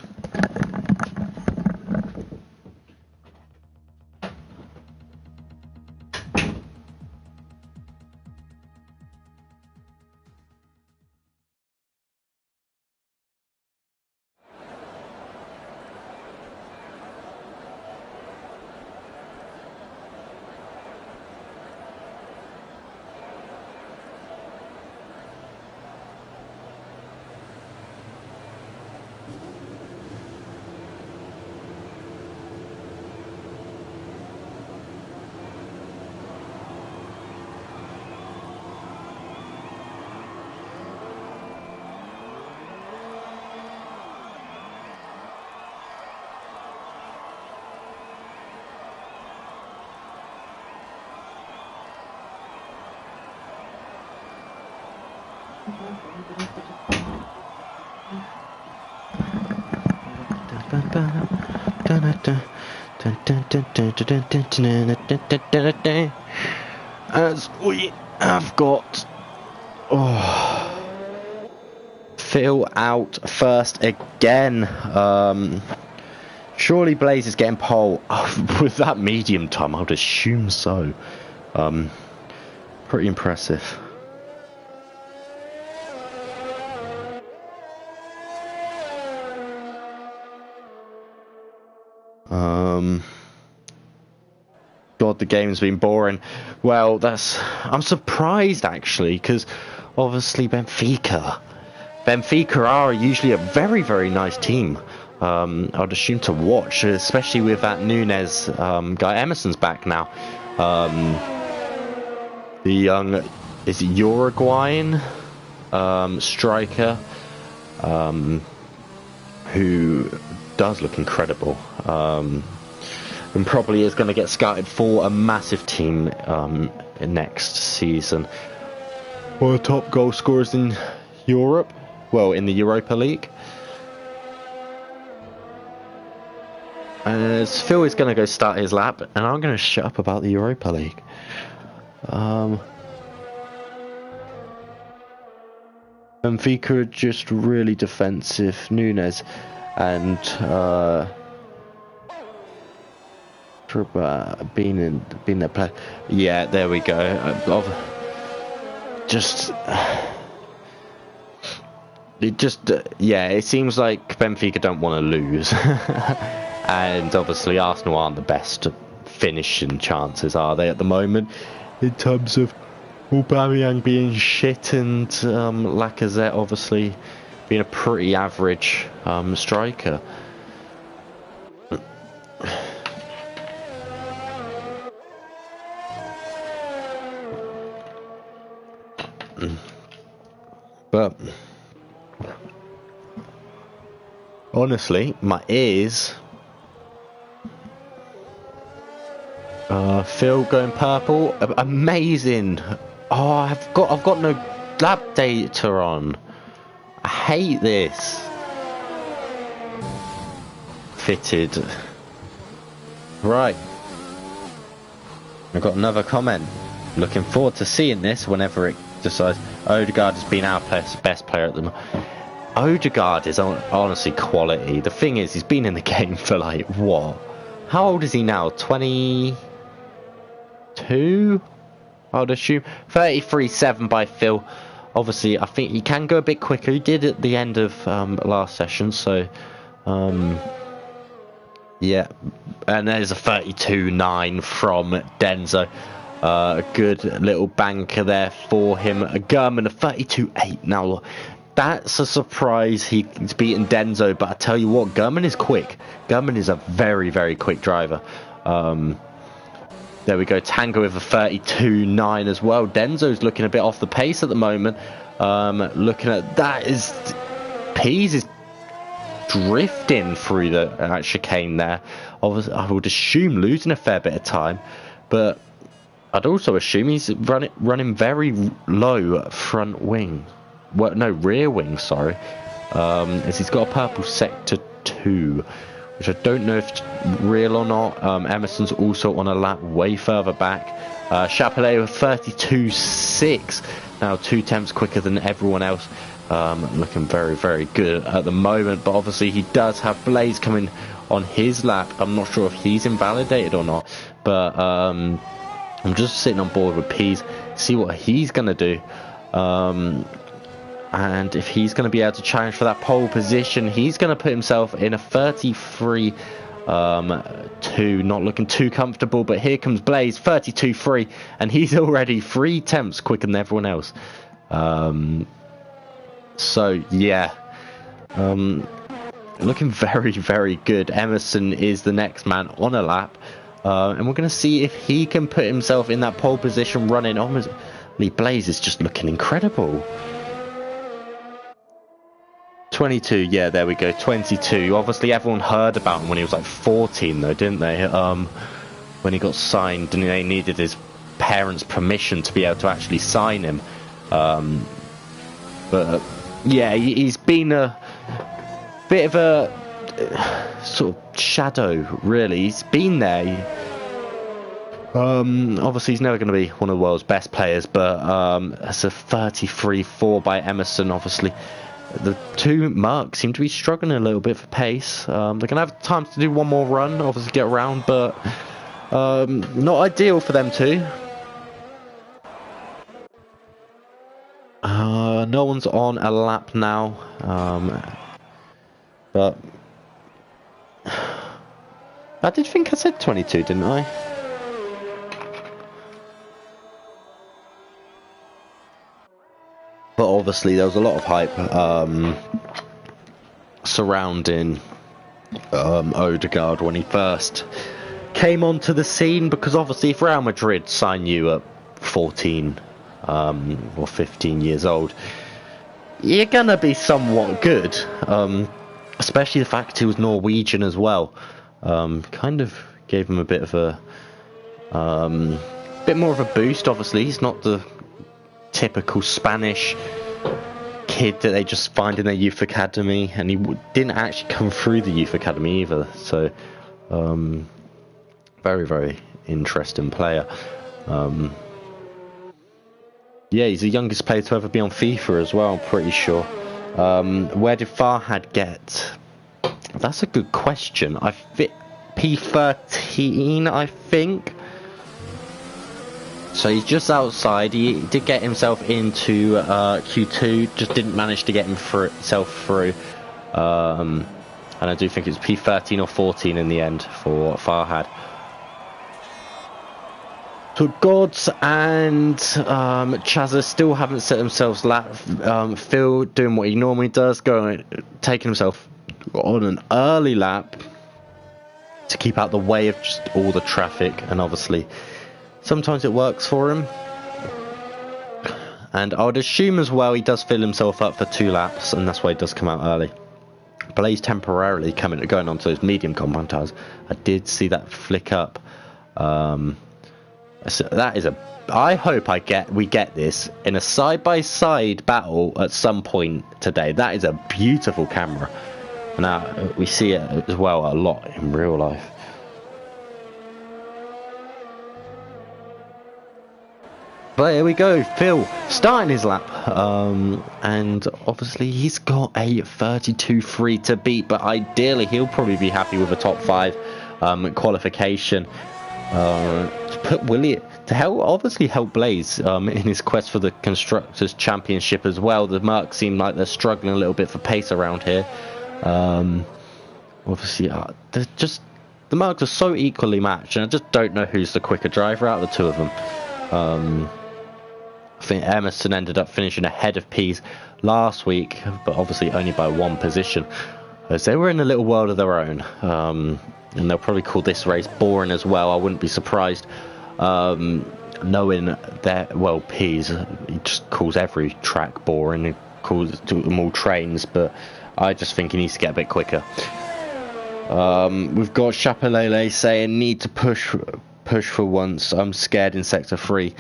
As we have got Phil out first again. Surely Blaze is getting pole with that medium time. I would assume so. Pretty impressive. God, the game's been boring. Well, I'm surprised actually, because obviously Benfica are usually a very, very nice team. I'd assume to watch, especially with that Nunes guy. Emerson's back now. The young, is it Uruguayan striker, who does look incredible, and probably is going to get scouted for a massive team next season. One of the top goal scorers in Europe, well, in the Europa League. As Phil is going to go start his lap, and I'm going to shut up about the Europa League. Benfica are just really defensive. Nunes and being their player. Yeah, there we go. It seems like Benfica don't want to lose. And obviously Arsenal aren't the best finishing chances, are they, at the moment, in terms of Aubameyang being shit and Lacazette obviously being a pretty average striker. But honestly, my ears. Phil going purple, amazing. Oh, I've got no lab data on. I hate this. Fitted. Right. I've got another comment. Looking forward to seeing this whenever it decides. Odegaard has been our best player at the moment. Odegaard is honestly quality. The thing is, he's been in the game for like, what? How old is he now? 22? I would assume. 33.7 by Phil. Obviously, I think he can go a bit quicker. He did at the end of last session, so... yeah. And there's a 32.9 from Denzo. A good little banker there for him. Gurman, a 32.8. Now, that's a surprise he's beaten Denzo, but I tell you what, Gurman is quick. Gurman is a very, very quick driver. There we go, Tango with a 32.9 as well. Denzo's looking a bit off the pace at the moment. Looking at that, Pease is drifting through the chicane there. Obviously, I would assume losing a fair bit of time, but I'd also assume he's running very low front wing. Well, no, rear wing, sorry. As he's got a purple sector 2, which I don't know if it's real or not. Emerson's also on a lap way further back. Chapelet with 32.6. Now 2 temps quicker than everyone else. Looking very, very good at the moment. But obviously he does have Blaze coming on his lap. I'm not sure if he's invalidated or not. But I'm just sitting on board with Pease. See what he's going to do. And if he's going to be able to challenge for that pole position, he's going to put himself in a 33-2, not looking too comfortable. But here comes Blaze, 32-3, and he's already 3 temps quicker than everyone else. So yeah, looking very, very good. Emerson is the next man on a lap, and we're going to see if he can put himself in that pole position running on. Blaze is just looking incredible. 22, yeah, there we go, 22. Obviously, everyone heard about him when he was like 14, though, didn't they? When he got signed, and they needed his parents' permission to be able to actually sign him. But yeah, he's been a bit of a sort of shadow, really. He's been there. Obviously, he's never going to be one of the world's best players, but that's a 33-4 by Emerson, obviously. The 2 marks seem to be struggling a little bit for pace. They're going to have time to do one more run, obviously get around, but not ideal for them too. No one's on a lap now, but I did think I said 22, didn't I? But obviously there was a lot of hype surrounding Odegaard when he first came onto the scene, because obviously if Real Madrid sign you at 14 or 15 years old, you're gonna be somewhat good, especially the fact he was Norwegian as well. Kind of gave him a bit of a bit more of a boost. Obviously he's not the typical Spanish kid that they just find in their youth academy, and he didn't actually come through the youth academy either, so very, very interesting player. Yeah, he's the youngest player to ever be on FIFA as well, I'm pretty sure. Where did Farhad get? That's a good question. I fit P13, I think. So he's just outside. He did get himself into Q2, just didn't manage to get himself through. And I do think it's P13 or 14 in the end for Farhad. So Gods and Chazza still haven't set themselves lap. Phil doing what he normally does, taking himself on an early lap to keep out the way of just all the traffic, and obviously sometimes it works for him. And I would assume as well he does fill himself up for 2 laps, and that's why he does come out early. Blaze temporarily going on to those medium compound tires. I did see that flick up. So that is I hope we get this in a side-by-side battle at some point today. That is a beautiful camera. Now we see it as well a lot in real life. But here we go, Phil starting his lap, and obviously he's got a 32.3 to beat, but ideally he'll probably be happy with a top 5 qualification. To put to help Blaze in his quest for the Constructors' Championship as well. The Mercs seem like they're struggling a little bit for pace around here. Obviously, the Mercs are so equally matched, and I just don't know who's the quicker driver out of the two of them. I think Emerson ended up finishing ahead of Pease last week, but obviously only by 1 position, as they were in a little world of their own. And they'll probably call this race boring as well. I wouldn't be surprised, knowing that, well, Pease, he just calls every track boring. He calls them all trains, but I just think he needs to get a bit quicker. We've got Chapelele saying, need to push for once. I'm scared in Sector 3.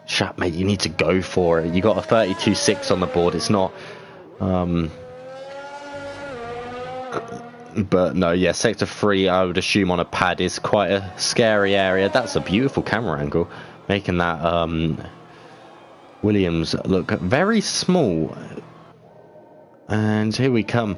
Chap, mate, you need to go for it. You got a 32.6 on the board. It's not... But no, yeah, Sector 3, I would assume on a pad, is quite a scary area. That's a beautiful camera angle, making that Williams look very small. And here we come.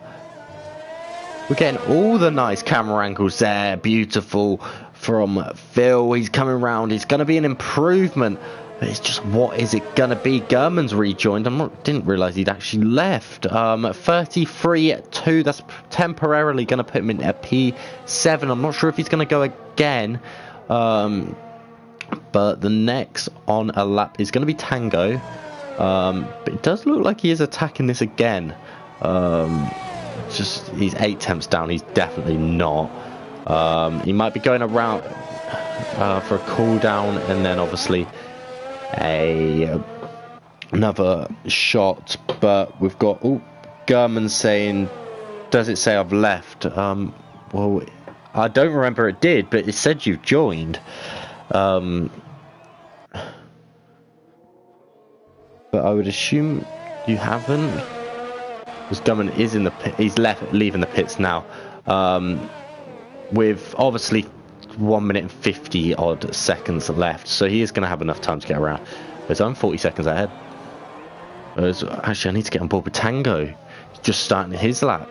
We're getting all the nice camera angles there. Beautiful from Phil. He's coming around. It's going to be an improvement. But it's just, what is it going to be? Gurman's rejoined. Didn't realise he'd actually left. 33.2. That's temporarily going to put him in a P7. I'm not sure if he's going to go again. But the next on a lap is going to be Tango. But it does look like he is attacking this again. He's 8 temps down. He's definitely not. He might be going around for a cooldown, and then obviously another shot. But we've got Gurman saying, does it say I've left? Well, I don't remember it did, but it said you've joined. But I would assume you haven't, because Gurman is in the pit. He's leaving the pits now, with obviously 1 minute and 50 odd seconds left, so he is going to have enough time to get around. But I'm 40 seconds ahead. Actually, I need to get on board with Tango. He's just starting his lap.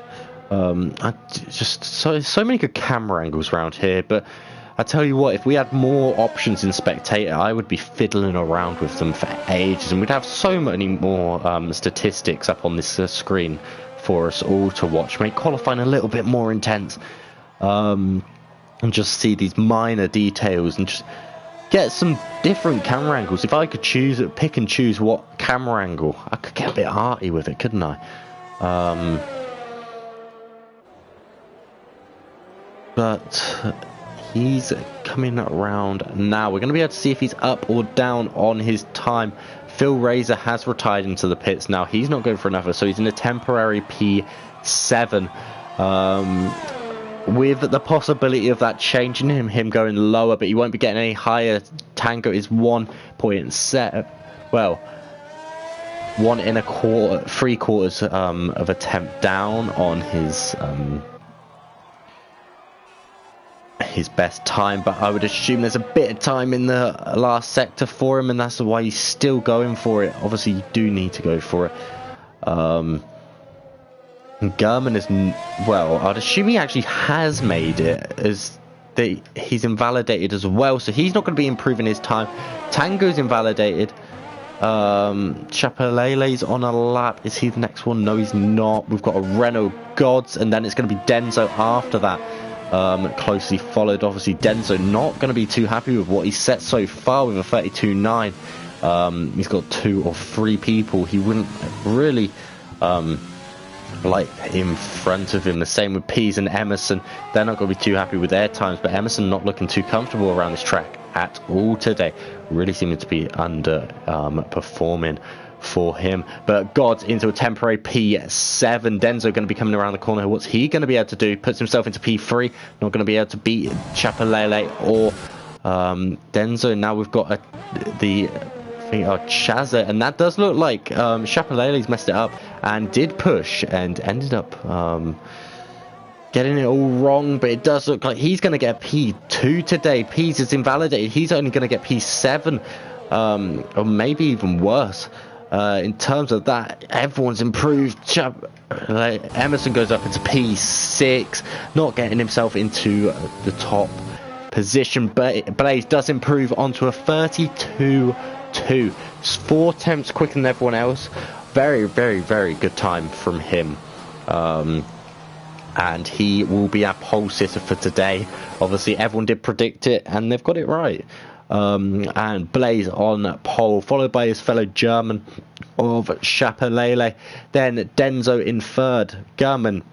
So many good camera angles around here, but I tell you what, if we had more options in Spectator, I would be fiddling around with them for ages, and we'd have so many more statistics up on this screen for us all to watch, make qualifying a little bit more intense. And just see these minor details and just get some different camera angles. If I could pick and choose what camera angle, I could get a bit arty with it, couldn't I? but he's coming around now. We're going to be able to see if he's up or down on his time. Phil Razor has retired into the pits now. He's not going for another, so he's in a temporary P7. With the possibility of that changing him going lower, but he won't be getting any higher. Tango is 1.7. Well, 1 1/4, 3/4 of a temp down on his best time, but I would assume there's a bit of time in the last sector for him, and that's why he's still going for it. Obviously, you do need to go for it. Gurman is, well, I'd assume he actually has made it, as he's invalidated as well, so he's not going to be improving his time. Tango's invalidated. Chapelele's on a lap. Is he the next one? No, he's not. We've got a Renault Gods, and then it's going to be Denzo after that. Closely followed, obviously. Denzo not going to be too happy with what he's set so far with a 32.9. He's got 2 or 3 people he wouldn't really like in front of him. The same with Pease and Emerson. They're not going to be too happy with their times, but Emerson not looking too comfortable around this track at all today. Really seeming to be under performing for him. But God's into a temporary P7. Denzo going to be coming around the corner. What's he going to be able to do? Puts himself into P3. Not going to be able to beat Chapelele or Denzo. Now we've got the Chaza, and that does look like Chapelele's messed it up and did push and ended up getting it all wrong, but it does look like he's going to get P2 today. Pease is invalidated. He's only going to get P7, or maybe even worse. In terms of that, everyone's improved. Emerson goes up into P6, not getting himself into the top position, but Blaze does improve onto a 32.2. 4 attempts quicker than everyone else. Very, very, very good time from him. And he will be our pole sitter for today. Obviously, everyone did predict it, and they've got it right. And Blaze on pole, followed by his fellow German of Chapelele. Then Denzo in 3rd. Gurman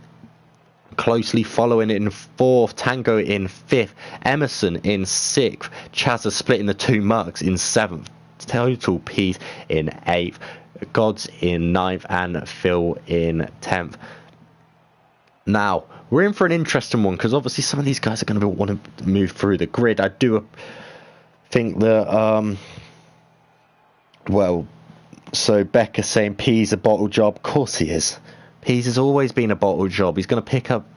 closely following in 4th. Tango in 5th. Emerson in 6th. Chazza splitting the 2 marks in 7th. Total P's in 8th. Gods in 9th. And Phil in 10th. Now, we're in for an interesting one, because obviously some of these guys are going to want to move through the grid. I do think that, well, so Becca saying P's a bottle job. Of course he is. P's has always been a bottle job. He's going to pick up,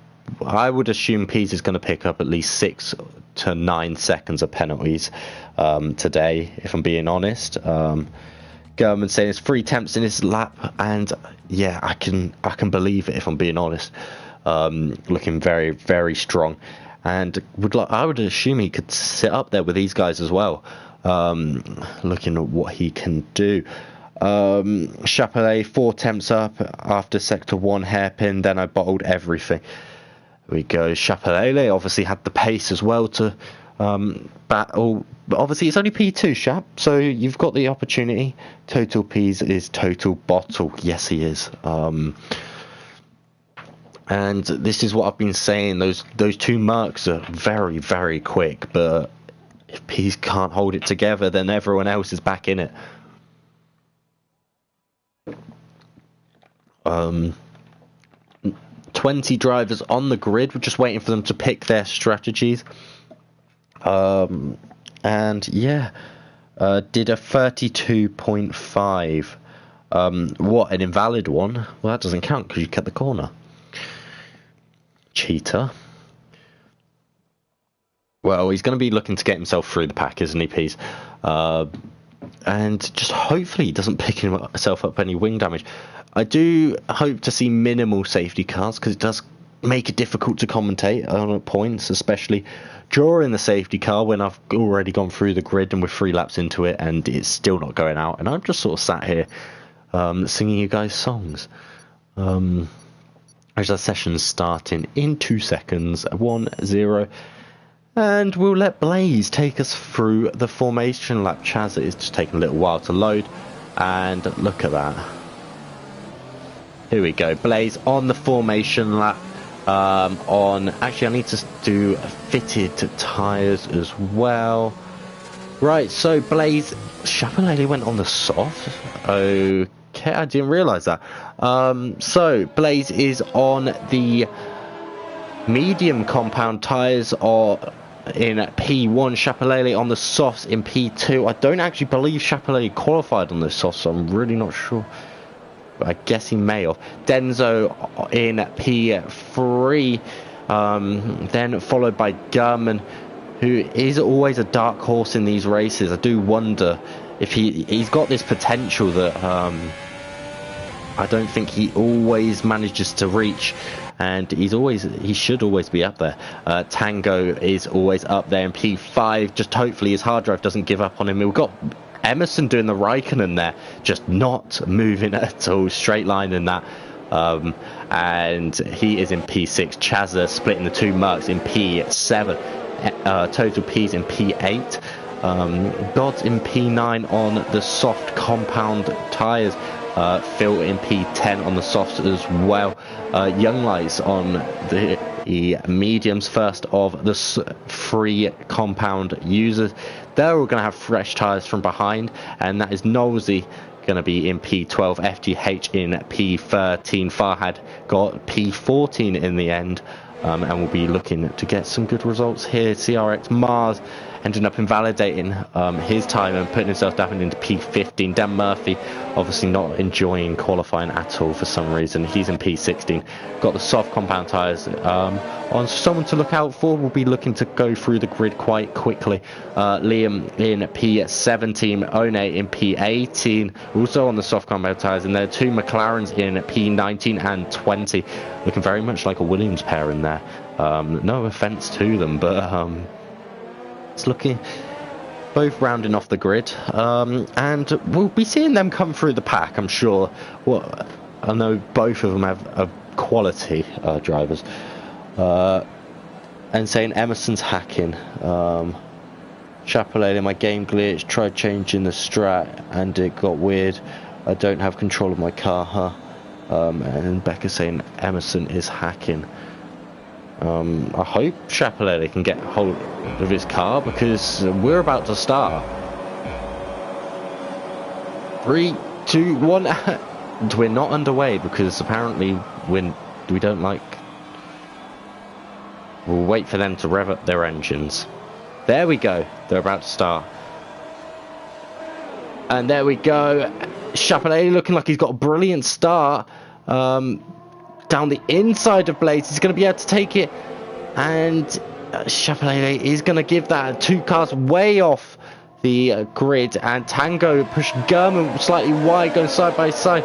I would assume P's is going to pick up at least 6 to 9 seconds of penalties today, if I'm being honest. Gurman saying it's 3 attempts in his lap, and yeah, I can believe it, if I'm being honest. Looking very, very strong, and I would assume he could sit up there with these guys as well. Looking at what he can do. Chapelet 4 attempts up after sector 1 hairpin. Then I bottled everything. There we go. Chapelet obviously had the pace as well to battle. But obviously it's only P2, Chap, so you've got the opportunity. Total P's is total bottle. Yes, he is. And this is what I've been saying. Those 2 marks are very, very quick. But if P's can't hold it together, then everyone else is back in it. 20 drivers on the grid. We're just waiting for them to pick their strategies. And yeah, did a 32.5. What, an invalid one? Well, that doesn't count because you cut the corner. Cheater. Well, he's going to be looking to get himself through the pack, isn't he, Pease? And just hopefully he doesn't pick himself up any wing damage. I do hope to see minimal safety cars, because it does make it difficult to commentate on points, especially during the safety car when I've already gone through the grid and we're 3 laps into it and it's still not going out, and I'm just sort of sat here singing you guys songs. There's our session starting in 2 seconds. 1-0. And we'll let Blaze take us through the formation lap. Chazza is just taking a little while to load. And look at that. Here we go. Blaze on the formation lap. on... Actually, I need to do fitted tyres as well. Right, so Blaze... Chapelele went on the soft. Okay, I didn't realise that. So, Blaze is on the medium compound tyres or in P1, Chapelele on the softs in P2. I don't actually believe Chapelele qualified on the softs, so I'm really not sure. I guess he may have. Denzo in P3, then followed by Gurman, who is always a dark horse in these races. I do wonder if he's got this potential that I don't think he always manages to reach, and he should always be up there. Tango is always up there in P5. Just hopefully his hard drive doesn't give up on him. We've got Emerson doing the Raikkonen there, just not moving at all, straight line in that. And he is in P6. Chazza splitting the two Mercs in P7. Total P's in P8. Gods in P9 on the soft compound tyres. Phil in P10 on the softs as well. Young Lights on the mediums, first of the free compound users. They're all going to have fresh tyres from behind, and that is Knowlesy going to be in P12, FGH in P13. Farhad got P14 in the end, and we'll be looking to get some good results here. CRX Mars ended up invalidating his time and putting himself down into P15. Dan Murphy obviously not enjoying qualifying at all for some reason. He's in P16. Got the soft compound tyres on someone to look out for. We'll be looking to go through the grid quite quickly. Liam in P17, One in P18, also on the soft compound tyres, and there are two McLarens in P19 and 20, looking very much like a Williams pair in there. No offence to them, but it's looking both rounding off the grid, and we'll be seeing them come through the pack, I'm sure. Well, I know both of them have quality drivers. And saying Emerson's hacking. Chapelele, my game glitched, tried changing the strat and it got weird. I don't have control of my car, huh? And Becca saying Emerson is hacking. I hope Chapelele can get hold of his car, because we're about to start. 3, 2, 1. We're not underway because apparently we don't like. We'll wait for them to rev up their engines. There we go. They're about to start. And there we go. Chapelele looking like he's got a brilliant start. Down the inside of Blaze, he's going to be able to take it, and Chapelele is going to give that. Two cars way off the grid, and Tango pushed Gurman slightly wide, going side by side.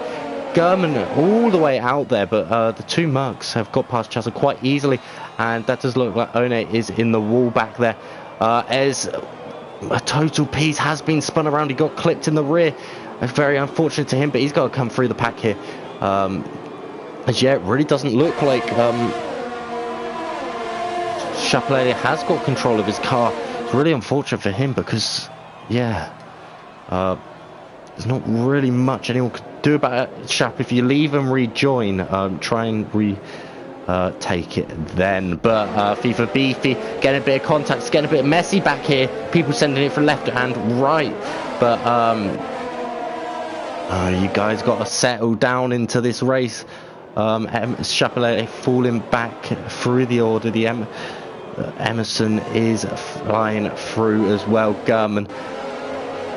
Gurman all the way out there, but the two Mercs have got past Chazza quite easily, and that does look like One is in the wall back there. As a total piece has been spun around, he got clipped in the rear. Very unfortunate to him, but he's got to come through the pack here. As yet, it really doesn't look like Chapelele has got control of his car. It's really unfortunate for him because, yeah, there's not really much anyone could do about it. Chap, if you leave and rejoin, try and take it then. But FIFA Beefy getting a bit of contact. It's getting a bit messy back here. People sending it from left and right. But you guys got to settle down into this race. Chapelele falling back through the order. Emerson is flying through as well. Gurman,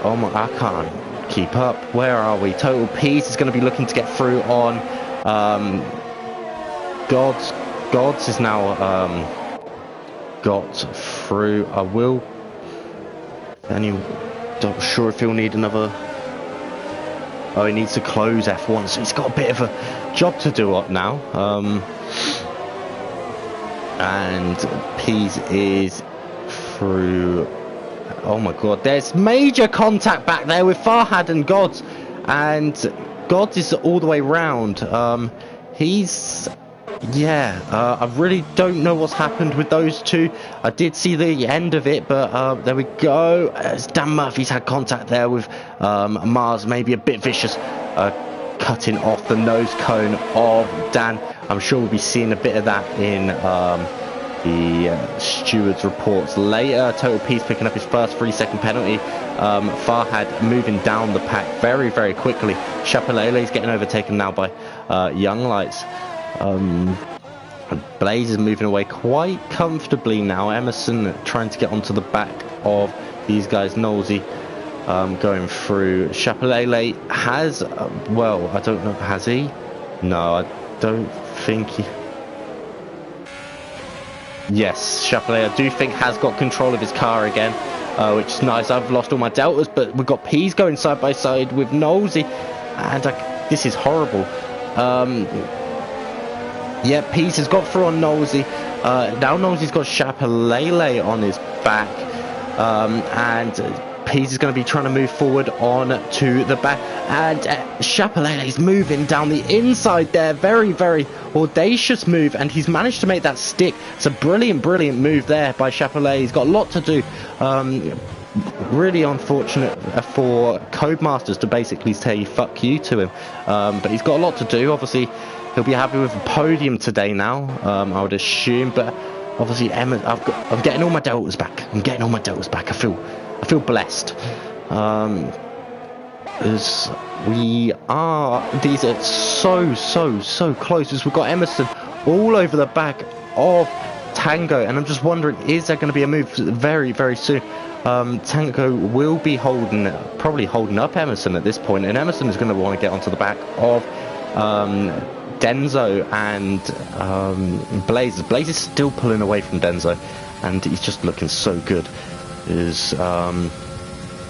oh my, I can't keep up. Where are we? Total Peace is going to be looking to get through on Gods is now got through. I will, and you not sure if he'll need another. Oh, he needs to close F1, so he's got a bit of a job to do up now. And Pease is through. Oh my god, there's major contact back there with Farhad and Gods. And Gods is all the way round. He's... Yeah, I really don't know what's happened with those two. I did see the end of it, but there we go. Dan Murphy's had contact there with Mars, maybe a bit vicious. cutting off the nose cone of Dan. I'm sure we'll be seeing a bit of that in the stewards' reports later. Total Peace picking up his first 3-second penalty. Farhad moving down the pack very, very quickly. Chapelele is getting overtaken now by Young Lights. Blaze is moving away quite comfortably now. Emerson trying to get onto the back of these guys. Nosey going through. Chapelele has, well, I don't know, has he? No, I don't think he... Yes, Chapelele, I do think, has got control of his car again, which is nice. I've lost all my deltas, but we've got Peas going side by side with Nosey, and this is horrible. Yeah, Peas has got through on Nosey. Now Nosey's got Chapelele on his back, and Peas is going to be trying to move forward on to the back, and Chapelele is moving down the inside there. Very, very audacious move, and he's managed to make that stick. It's a brilliant, brilliant move there by Chapelele. He's got a lot to do. Really unfortunate for Codemasters to basically say fuck you to him, but he's got a lot to do. Obviously, he'll be happy with a podium today now, I would assume, but obviously I'm getting all my deltas back. I'm getting all my deltas back. I feel blessed. As we are, these are so close, as we've got Emerson all over the back of Tango, and I'm just wondering, is there going to be a move very, very soon? Tango will be probably holding up Emerson at this point, and Emerson is going to want to get onto the back of Denzo and Blaze. Blaze is still pulling away from Denzo, and he's just looking so good.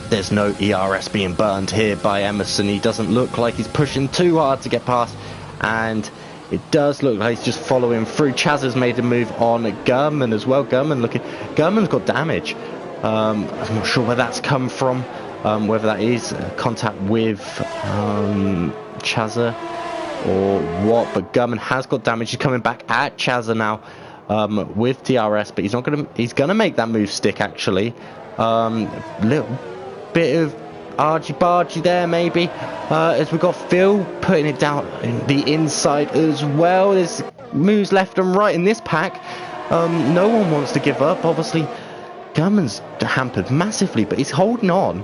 There's no ERS being burned here by Emerson. He doesn't look like he's pushing too hard to get past, and it does look like he's just following through. Chaz has made a move on Gurman as well. Gurman's got damage. I'm not sure where that's come from, whether that is contact with Chazza or what, but Gurman has got damage. He's coming back at Chazza now with DRS, but he's gonna make that move stick actually. Little bit of argy-bargy there maybe, as we've got Phil putting it down in the inside as well. There's moves left and right in this pack. No one wants to give up. Obviously Gurman's hampered massively, but he's holding on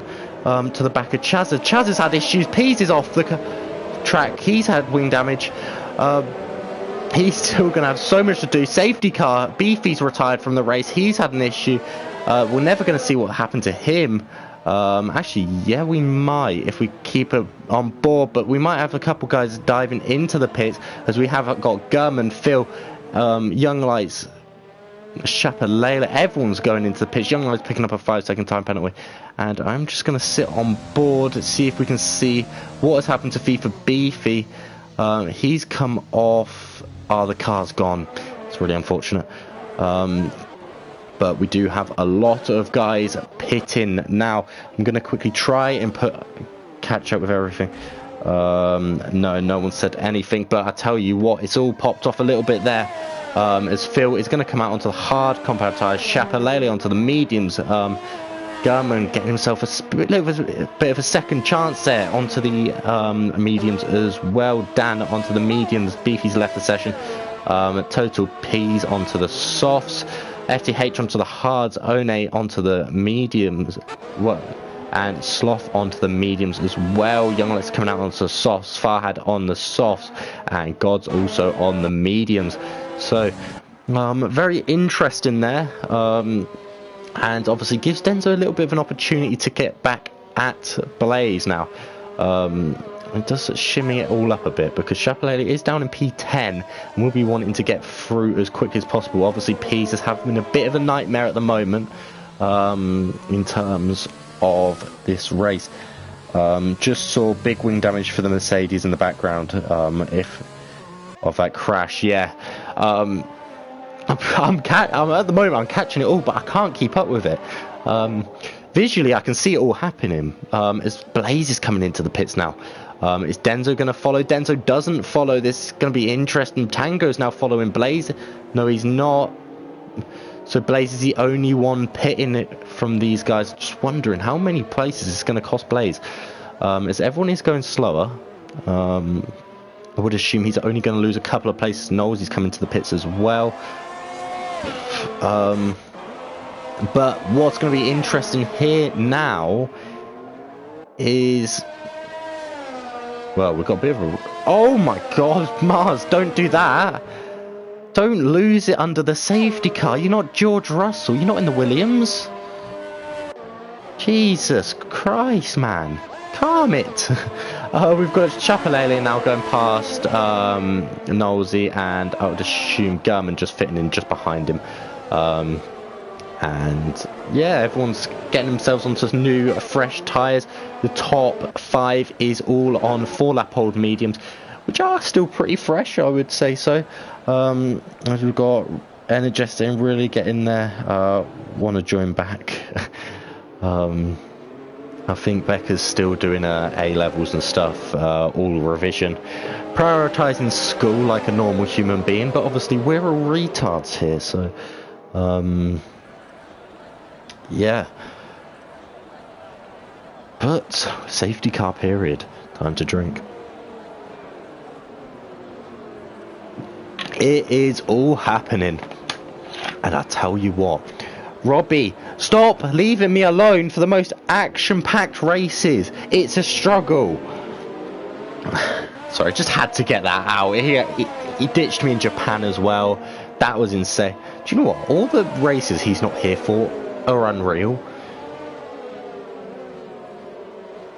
to the back of Chaz. Chaz has had issues. Peas is off the track. He's had wing damage. He's still going to have so much to do. Safety car, Beefy's retired from the race. He's had an issue. We're never going to see what happened to him. Actually, yeah, we might if we keep it on board, but we might have a couple guys diving into the pits, as we have got Gurman, Phil, Young Lights, Chapelele. Everyone's going into the pitch. Young Lights picking up a 5-second time penalty, and I'm just going to sit on board, see if we can see what has happened to FIFA Beefy. He's come off. The car's gone. It's really unfortunate. But we do have a lot of guys pitting now. I'm going to quickly try and catch up with everything. No one said anything, but I tell you what, it's all popped off a little bit there. As Phil is going to come out onto the hard compound tyres, Chapelele onto the mediums. Gurman getting himself a bit of a second chance there onto the mediums as well. Dan onto the mediums. Beefy's left the session. Total P's onto the softs. FTH onto the hards. One onto the mediums. And Sloth onto the mediums as well. Young Lights coming out onto the softs. Farhad on the softs. And God's also on the mediums. So, very interesting there. And obviously gives Denzo a little bit of an opportunity to get back at Blaze now. It does shimmy it all up a bit, because Chapelele is down in P10 and will be wanting to get through as quick as possible. Obviously Peas is having a bit of a nightmare at the moment in terms of this race. Just saw big wing damage for the Mercedes in the background of that crash. Yeah. I'm at the moment I'm catching it all, but I can't keep up with it. Visually I can see it all happening as Blaze is coming into the pits now. Is Denzo going to follow? Denzo doesn't follow. This is going to be interesting. Tango's now following Blaze. No, he's not. So Blaze is the only one pitting it from these guys. Just wondering how many places it's going to cost Blaze. As everyone is going slower, I would assume he's only going to lose a couple of places. Knowles, he's coming to the pits as well. But what's going to be interesting here now is... Well, we've got a bit of a... Oh my god, Mars, don't do that! Don't lose it under the safety car. You're not George Russell. You're not in the Williams. Jesus Christ, man. Calm it. We've got Chapelele now going past Knowlesy, and I would assume Gurman just fitting in just behind him. And yeah, everyone's getting themselves onto new, fresh tyres. The top 5 is all on 4-lap-old mediums, which are still pretty fresh, I would say so. As we've got Energesting really getting there. Want to join back. I think Becca's still doing A-levels and stuff, all revision. Prioritising school like a normal human being, but obviously we're all retards here, so... yeah. But, safety car period. Time to drink. It is all happening. And I tell you what, Robbie, stop leaving me alone for the most action-packed races. It's a struggle. Sorry, just had to get that out. He ditched me in Japan as well. That was insane. Do you know what? All the races he's not here for are unreal.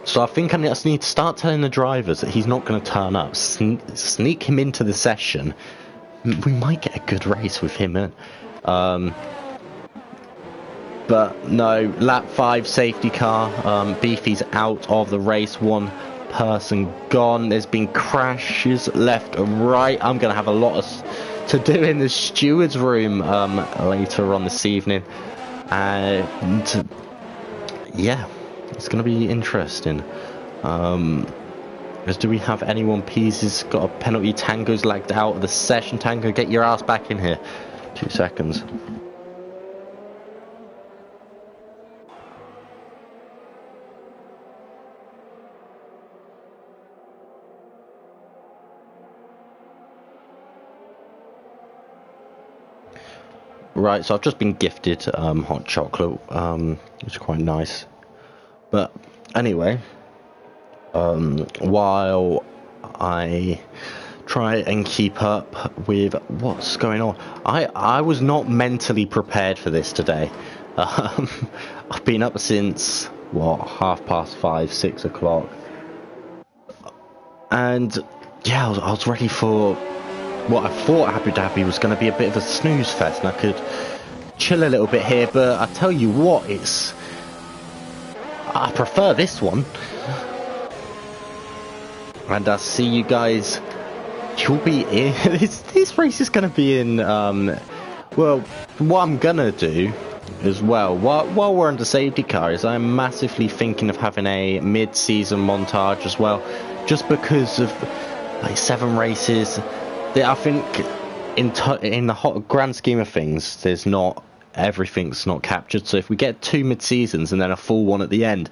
So I think I just need to start telling the drivers that he's not going to turn up. Sneak him into the session. We might get a good race with him in. But no, lap 5 safety car. Beefy's out of the race. One person gone. There's been crashes left and right. I'm going to have a lot to do in the steward's room later on this evening. And yeah, it's going to be interesting. Do we have anyone? Pease has got a penalty. Tango's lagged out of the session. Tango, get your ass back in here. 2 seconds. Right, so I've just been gifted hot chocolate, which is quite nice. But anyway, while I try and keep up with what's going on, I was not mentally prepared for this today. I've been up since, what, 5:30, 6 o'clock. And yeah, I was ready for what I thought Abu Dhabi was going to be a bit of a snooze fest, and I could chill a little bit here, but I tell you what, I prefer this one. And I'll see you guys. You'll be in this race is going to be in well, what I'm gonna do as well while we're under safety car is I'm massively thinking of having a mid-season montage as well, just because of like 7 races. I think in the grand scheme of things, everything's not captured. So if we get 2 mid-seasons and then a full one at the end,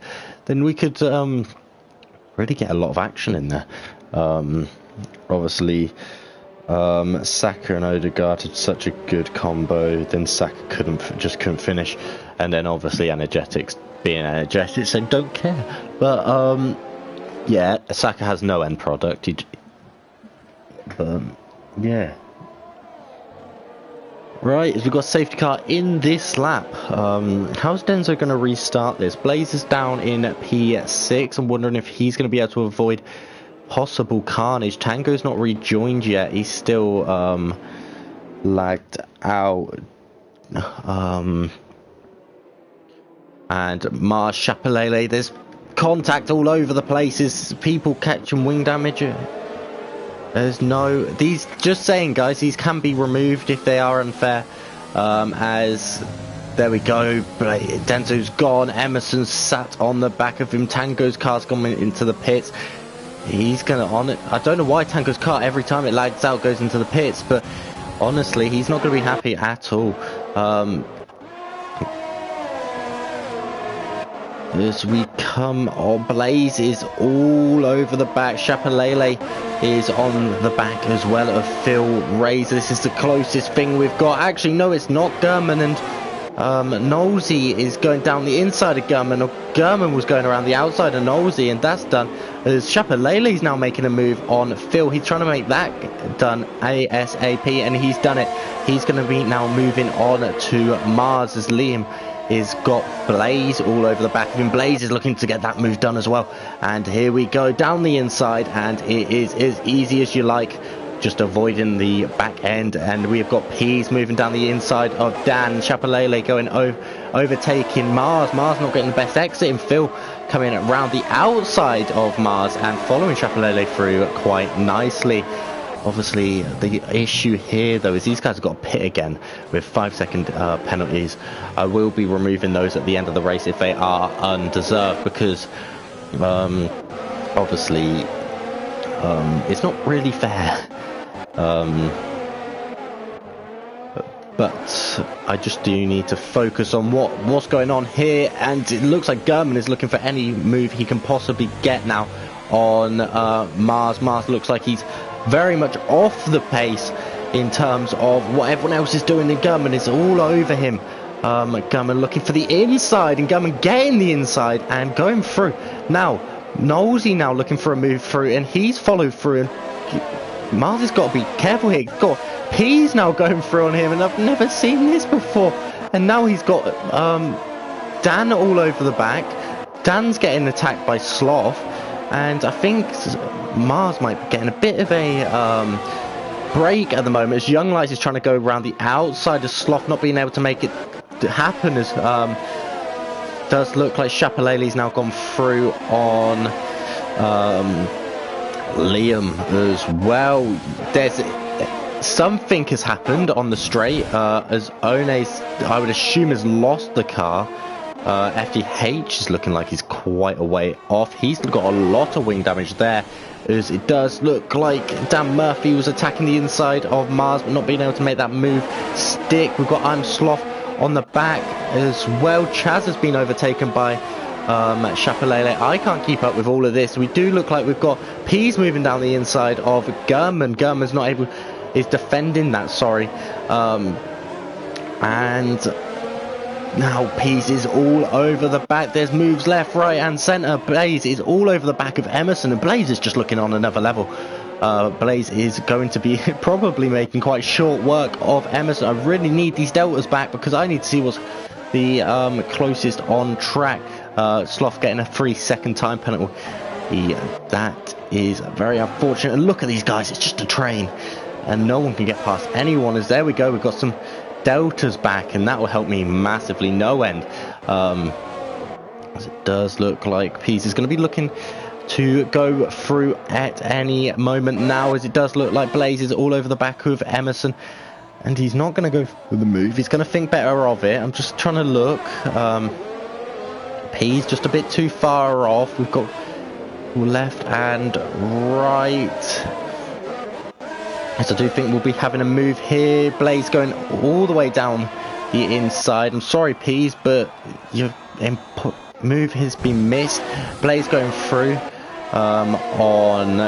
then we could really get a lot of action in there. Obviously, Saka and Odegaard had such a good combo. Then Saka couldn't finish, and then obviously energetics being energetics and don't care. But yeah, Saka has no end product. Yeah. Right, as we've got a safety car in this lap. How's Denzo going to restart this? Blaze is down in P6. I'm wondering if he's going to be able to avoid possible carnage. Tango's not rejoined yet. He's still lagged out. And Mars Chapelele, there's contact all over the place. Is people catching wing damage? There's just saying, guys, these can be removed if they are unfair. There we go, Denzo's gone, Emerson's sat on the back of him, Tango's car's gone into the pits. He's gonna on it. I don't know why Tango's car, every time it lags out, goes into the pits, but honestly, he's not gonna be happy at all. As we come on, Blaze is all over the back. Chapelele is on the back as well of Phil Razor. This is the closest thing we've got. Actually, no, it's not. Gurman and Nosey is going down the inside of Gurman. Gurman was going around the outside of Nosey, and that's done. As Chapelele is now making a move on Phil. He's trying to make that done ASAP, and he's done it. He's going to be now moving on to Mars as Liam is got Blaze all over the back of him. Blaze is looking to get that move done as well. And here we go down the inside, and it is as easy as you like, just avoiding the back end. And we've got Peas moving down the inside of Dan. Chapelele going overtaking Mars. Mars not getting the best exit, and Phil coming around the outside of Mars and following Chapelele through quite nicely. Obviously, the issue here, though, is these guys have got to pit again with 5-second penalties. I will be removing those at the end of the race if they are undeserved, because obviously it's not really fair. But I just do need to focus on what's going on here, and it looks like Gurman is looking for any move he can possibly get now on Mars. Mars looks like he's very much off the pace in terms of what everyone else is doing, and Gurman is all over him. Gurman looking for the inside, and Gurman getting the inside and going through. Now, Nosey now looking for a move through, and he's followed through, and Mars has got to be careful here. He's got P's now going through on him, and I've never seen this before. And now he's got Dan all over the back. Dan's getting attacked by Sloth, and I think Mars might be getting a bit of a break at the moment, as Young Lights is trying to go around the outside of Sloth, not being able to make it happen, as does look like Chapelele's now gone through on Liam as well. There's something has happened on the straight, as One's, I would assume, has lost the car. FDH is looking like he's quite a way off. He's got a lot of wing damage there, as it does look like Dan Murphy was attacking the inside of Mars, but not being able to make that move stick. We've got I'm Sloth on the back as well. Chaz has been overtaken by Chapelele. I can't keep up with all of this. We do look like we've got Peas moving down the inside of Gurman. Gurman's not able, is defending that, sorry. And now Peas is all over the back. There's moves left, right and centre. Blaze is all over the back of Emerson, and Blaze is just looking on another level. Blaze is going to be probably making quite short work of Emerson. I really need these deltas back, because I need to see what's the closest on track. Sloth getting a 3-second time penalty. That is very unfortunate. And look at these guys, it's just a train, and no one can get past anyone. As there we go, we've got some deltas back, and that will help me massively. No end. As it does look like Peas is going to be looking to go through at any moment now, as it does look like Blaze is all over the back of Emerson, and he's not going to go for the move. He's going to think better of it. I'm just trying to look. Peas just a bit too far off. We've got left and right. Yes, I do think we'll be having a move here. Blaze going all the way down the inside. I'm sorry, Peas, but your input move has been missed. Blaze going through on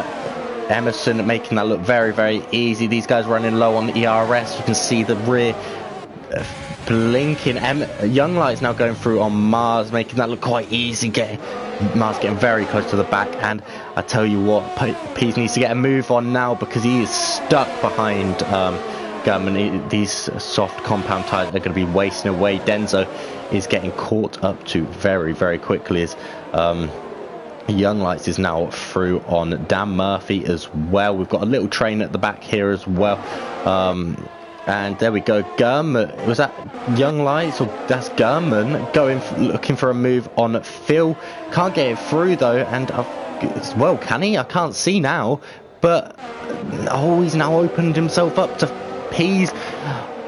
Emerson, making that look very, very easy. These guys running low on the ERS. You can see the rear blinking. Young Light's now going through on Mars, making that look quite easy. Mars getting very close to the back, and I tell you what, Peas needs to get a move on now, because he is stuck behind Gurman. These soft compound tyres are going to be wasting away. Denzo is getting caught up to very, very quickly, as Young Lights is now through on Dan Murphy as well. We've got a little train at the back here as well. And there we go. Gurman, was that Young Lights, or that's Gurman going looking for a move on Phil? Can't get it through though, and well, can he? I can't see now, but he's now opened himself up to Peas,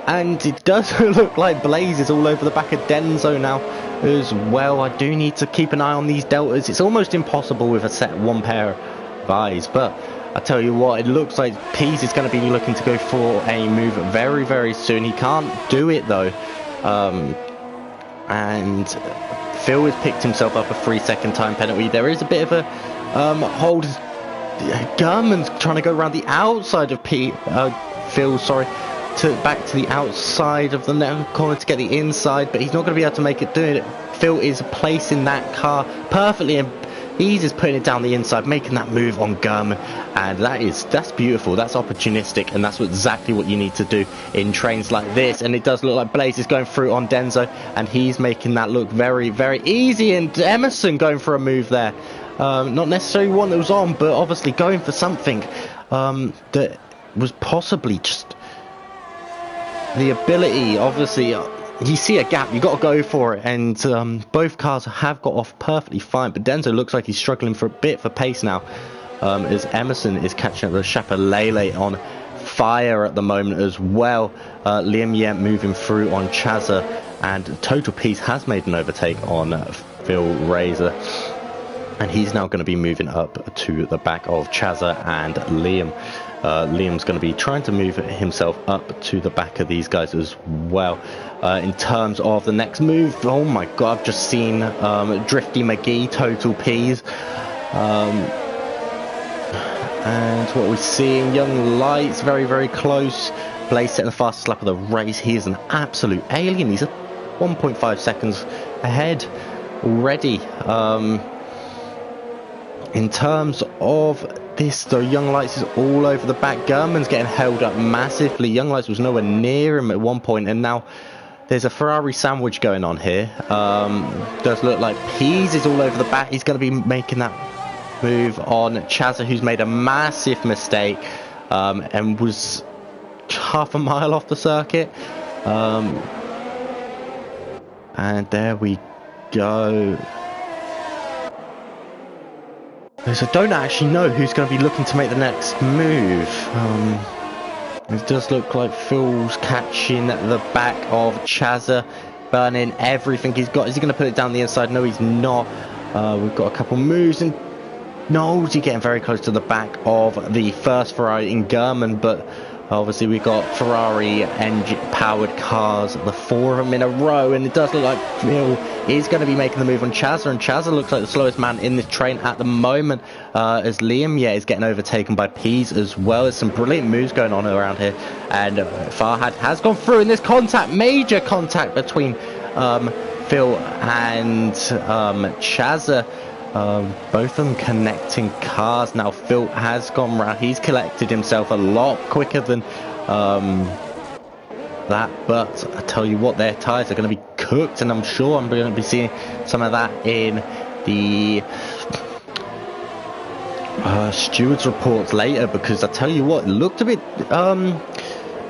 and it does look like Blaze is all over the back of Denzo now as well. I do need to keep an eye on these deltas. It's almost impossible with a set one pair of eyes, but I tell you what, it looks like Peas is going to be looking to go for a move very, very soon. He can't do it though, and Phil has picked himself up a 3-second time penalty. There is a bit of a hold. Gurman's trying to go around the outside of Phil, sorry, back to the outside of the corner to get the inside, but he's not going to be able to make it do it. Phil is placing that car perfectly, and he's just putting it down the inside, making that move on Gurman, and that's beautiful. That's opportunistic, and that's exactly what you need to do in trains like this. And it does look like Blaze is going through on Denzo, and he's making that look very, very easy. And Emerson going for a move there, not necessarily one that was on, but obviously going for something that was possibly just the ability. Obviously, you see a gap, you got to go for it, and both cars have got off perfectly fine, but Denzo looks like he's struggling for a bit for pace now, as Emerson is catching up with Chapelele on fire at the moment as well. Liam Yent moving through on Chaza, and Total Peace has made an overtake on Phil Razor, and he's now going to be moving up to the back of Chaza and Liam. Liam's going to be trying to move himself up to the back of these guys as well. In terms of the next move, oh my god, I've just seen Drifty McGee, Total P's. And what we're seeing, Young Lights very, very close. Blaze setting the fastest lap of the race. He is an absolute alien. He's 1.5 seconds ahead already. In terms of this, though, Young Lights is all over the back. Gurman's getting held up massively. Young Lights was nowhere near him at one point, and now there's a Ferrari sandwich going on here. Does look like Pease is all over the back. He's going to be making that move on Chaza, who's made a massive mistake and was half a mile off the circuit. And there we go. So I don't actually know who's going to be looking to make the next move. It does look like Phil's catching the back of Chaza, burning everything he's got. Is he going to put it down the inside? No, he's not. We've got a couple moves, and no, he's getting very close to the back of the first Ferrari in Gurman, but obviously we've got Ferrari engine-powered cars, the four of them in a row, and it does look like Phil is going to be making the move on Chaza, and Chaza looks like the slowest man in this train at the moment, as Liam is getting overtaken by Pease as well. There's some brilliant moves going on around here, and Farhad has gone through in this contact, major contact between Phil and Chaza. Both of them connecting cars. Now Phil has gone round. He's collected himself a lot quicker than that, but I tell you what, their tyres are going to be cooked, and I'm sure I'm going to be seeing some of that in the stewards reports later, because I tell you what, it looked a bit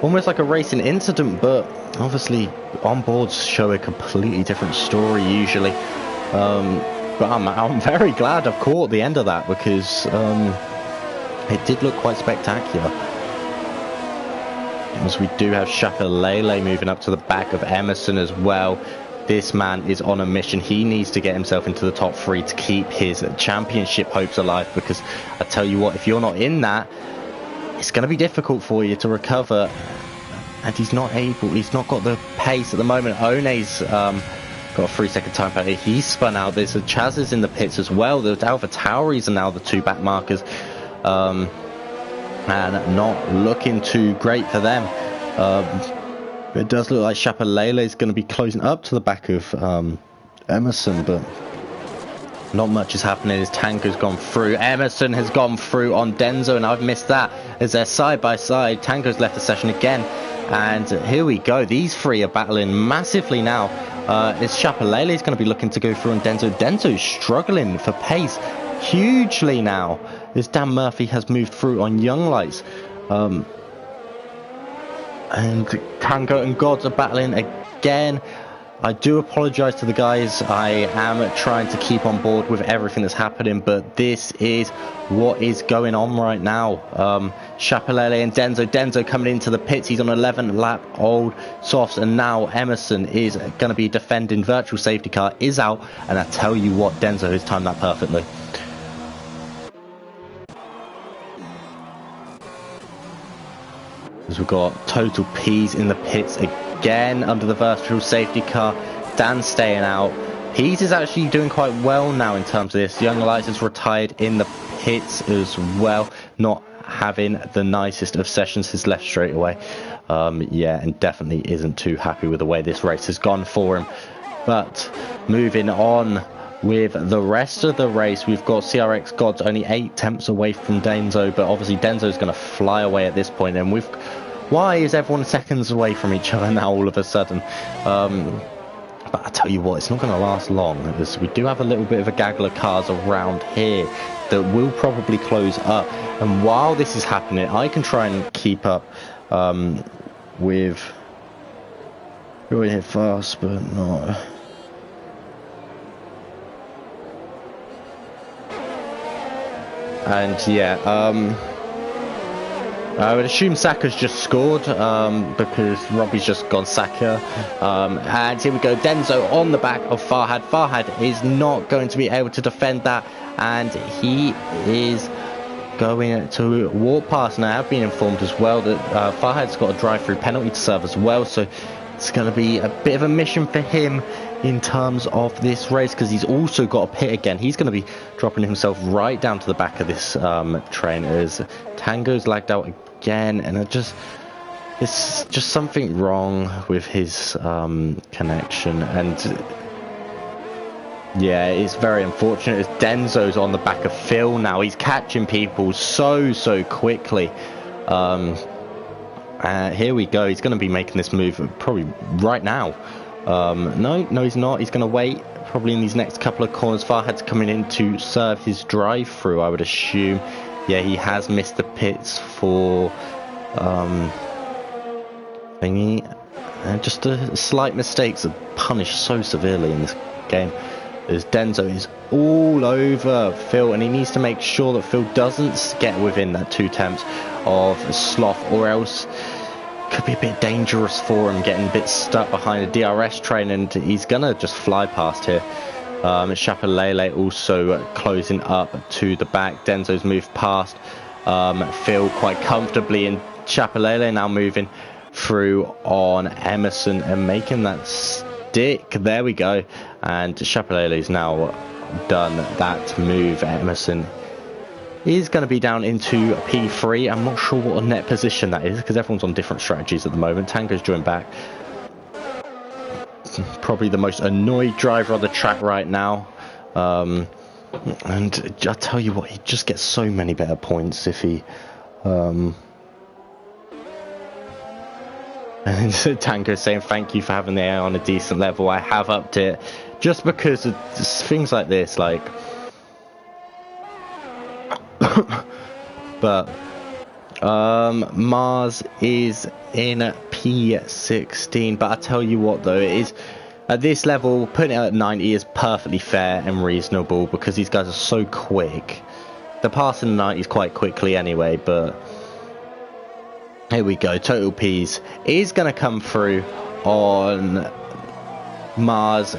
almost like a racing incident, but obviously onboards show a completely different story usually. But I'm very glad I've caught the end of that, because it did look quite spectacular. As we do have Chapelele moving up to the back of Emerson as well. This man is on a mission. He needs to get himself into the top 3 to keep his championship hopes alive, because I tell you what, if you're not in that, it's going to be difficult for you to recover. And he's not got the pace at the moment. One's got a 3-second time penalty. He's spun out. There's a Chaz is in the pits as well. The Alpha Tauris are now the 2 back markers. And not looking too great for them. It does look like Chapelele is going to be closing up to the back of Emerson, but not much is happening. His tank has gone through. Emerson has gone through on Denzo, and I've missed that as they're side by side. Tango's left the session again, and here we go. These 3 are battling massively now. Is Chapelele is going to be looking to go through on Denzo. Denzo's struggling for pace hugely now, as Dan Murphy has moved through on Young Lights. And Tango and Gods are battling again. I do apologise to the guys. I am trying to keep on board with everything that's happening, but this is what is going on right now. Chapelele and Denzo coming into the pits. He's on 11th lap, old softs, and now Emerson is going to be defending. Virtual safety car is out, and I tell you what, Denzo has timed that perfectly. As we've got Total P's in the pits again under the virtual safety car. Dan staying out. Pease is actually doing quite well now in terms of this. Young Lights is retired in the pits as well, not having the nicest of sessions. His left straight away. Yeah, and definitely isn't too happy with the way this race has gone for him. But moving on with the rest of the race, we've got CRX Gods only 8 tenths away from Denzo, but obviously Denzo's going to fly away at this point, and why is everyone seconds away from each other now all of a sudden? But I tell you what, it's not going to last long, because we do have a little bit of a gaggle of cars around here that will probably close up, and while this is happening, I can try and keep up with going here fast, but no. And yeah, I would assume Saka's just scored because Robbie's just gone Saka. And here we go, Denzo on the back of Farhad. Farhad is not going to be able to defend that, and he is going to walk past. And I have been informed as well that Farhad's got a drive-through penalty to serve as well, so it's going to be a bit of a mission for him in terms of this race, because he's also got a pit again. He's going to be dropping himself right down to the back of this train as Tango's lagged out again, and it's just something wrong with his connection, and yeah, it's very unfortunate as Denzo's on the back of Phil now. He's catching people so quickly. Here we go, he's going to be making this move probably right now. No, he's not. He's going to wait probably in these next couple of corners. Farhad's coming in to serve his drive-through, I would assume. Yeah, he has missed the pits for thingy. Just slight mistakes are punished so severely in this game, as Denzo is all over Phil, and he needs to make sure that Phil doesn't get within that 2 tenths of Sloth, or else could be a bit dangerous for him, getting a bit stuck behind a DRS train, and he's gonna just fly past here. Chapelele also closing up to the back. Denzo's moved past Phil quite comfortably, and Chapelele now moving through on Emerson and making that stick. There we go, and Chapelele's now done that move. Emerson is going to be down into P3. I'm not sure what a net position that is, because everyone's on different strategies at the moment. Tango's joined back. Probably the most annoyed driver on the track right now. And I tell you what, he just gets so many better points if he... And Tango's saying thank you for having the air on a decent level. I have upped it just because of things like this, like... But Mars is in P16, but I tell you what though, it is at this level, putting it at 90 is perfectly fair and reasonable, because these guys are so quick. They're passing the 90s quite quickly anyway. But here we go, Total P's is going to come through on Mars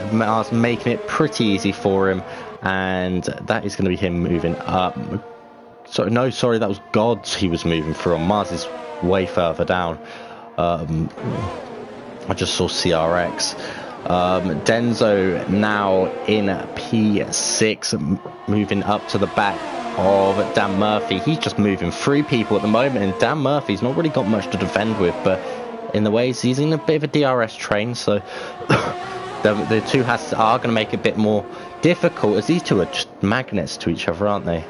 making it pretty easy for him, and that is going to be him moving up. Sorry, that was Gods he was moving through on. Mars is way further down. I just saw CRX. Denzo now in P6, moving up to the back of Dan Murphy. He's just moving through people at the moment, and Dan Murphy's not really got much to defend with, but in the ways he's in a bit of a DRS train, so the two are going to make it a bit more difficult, as these two are just magnets to each other, aren't they?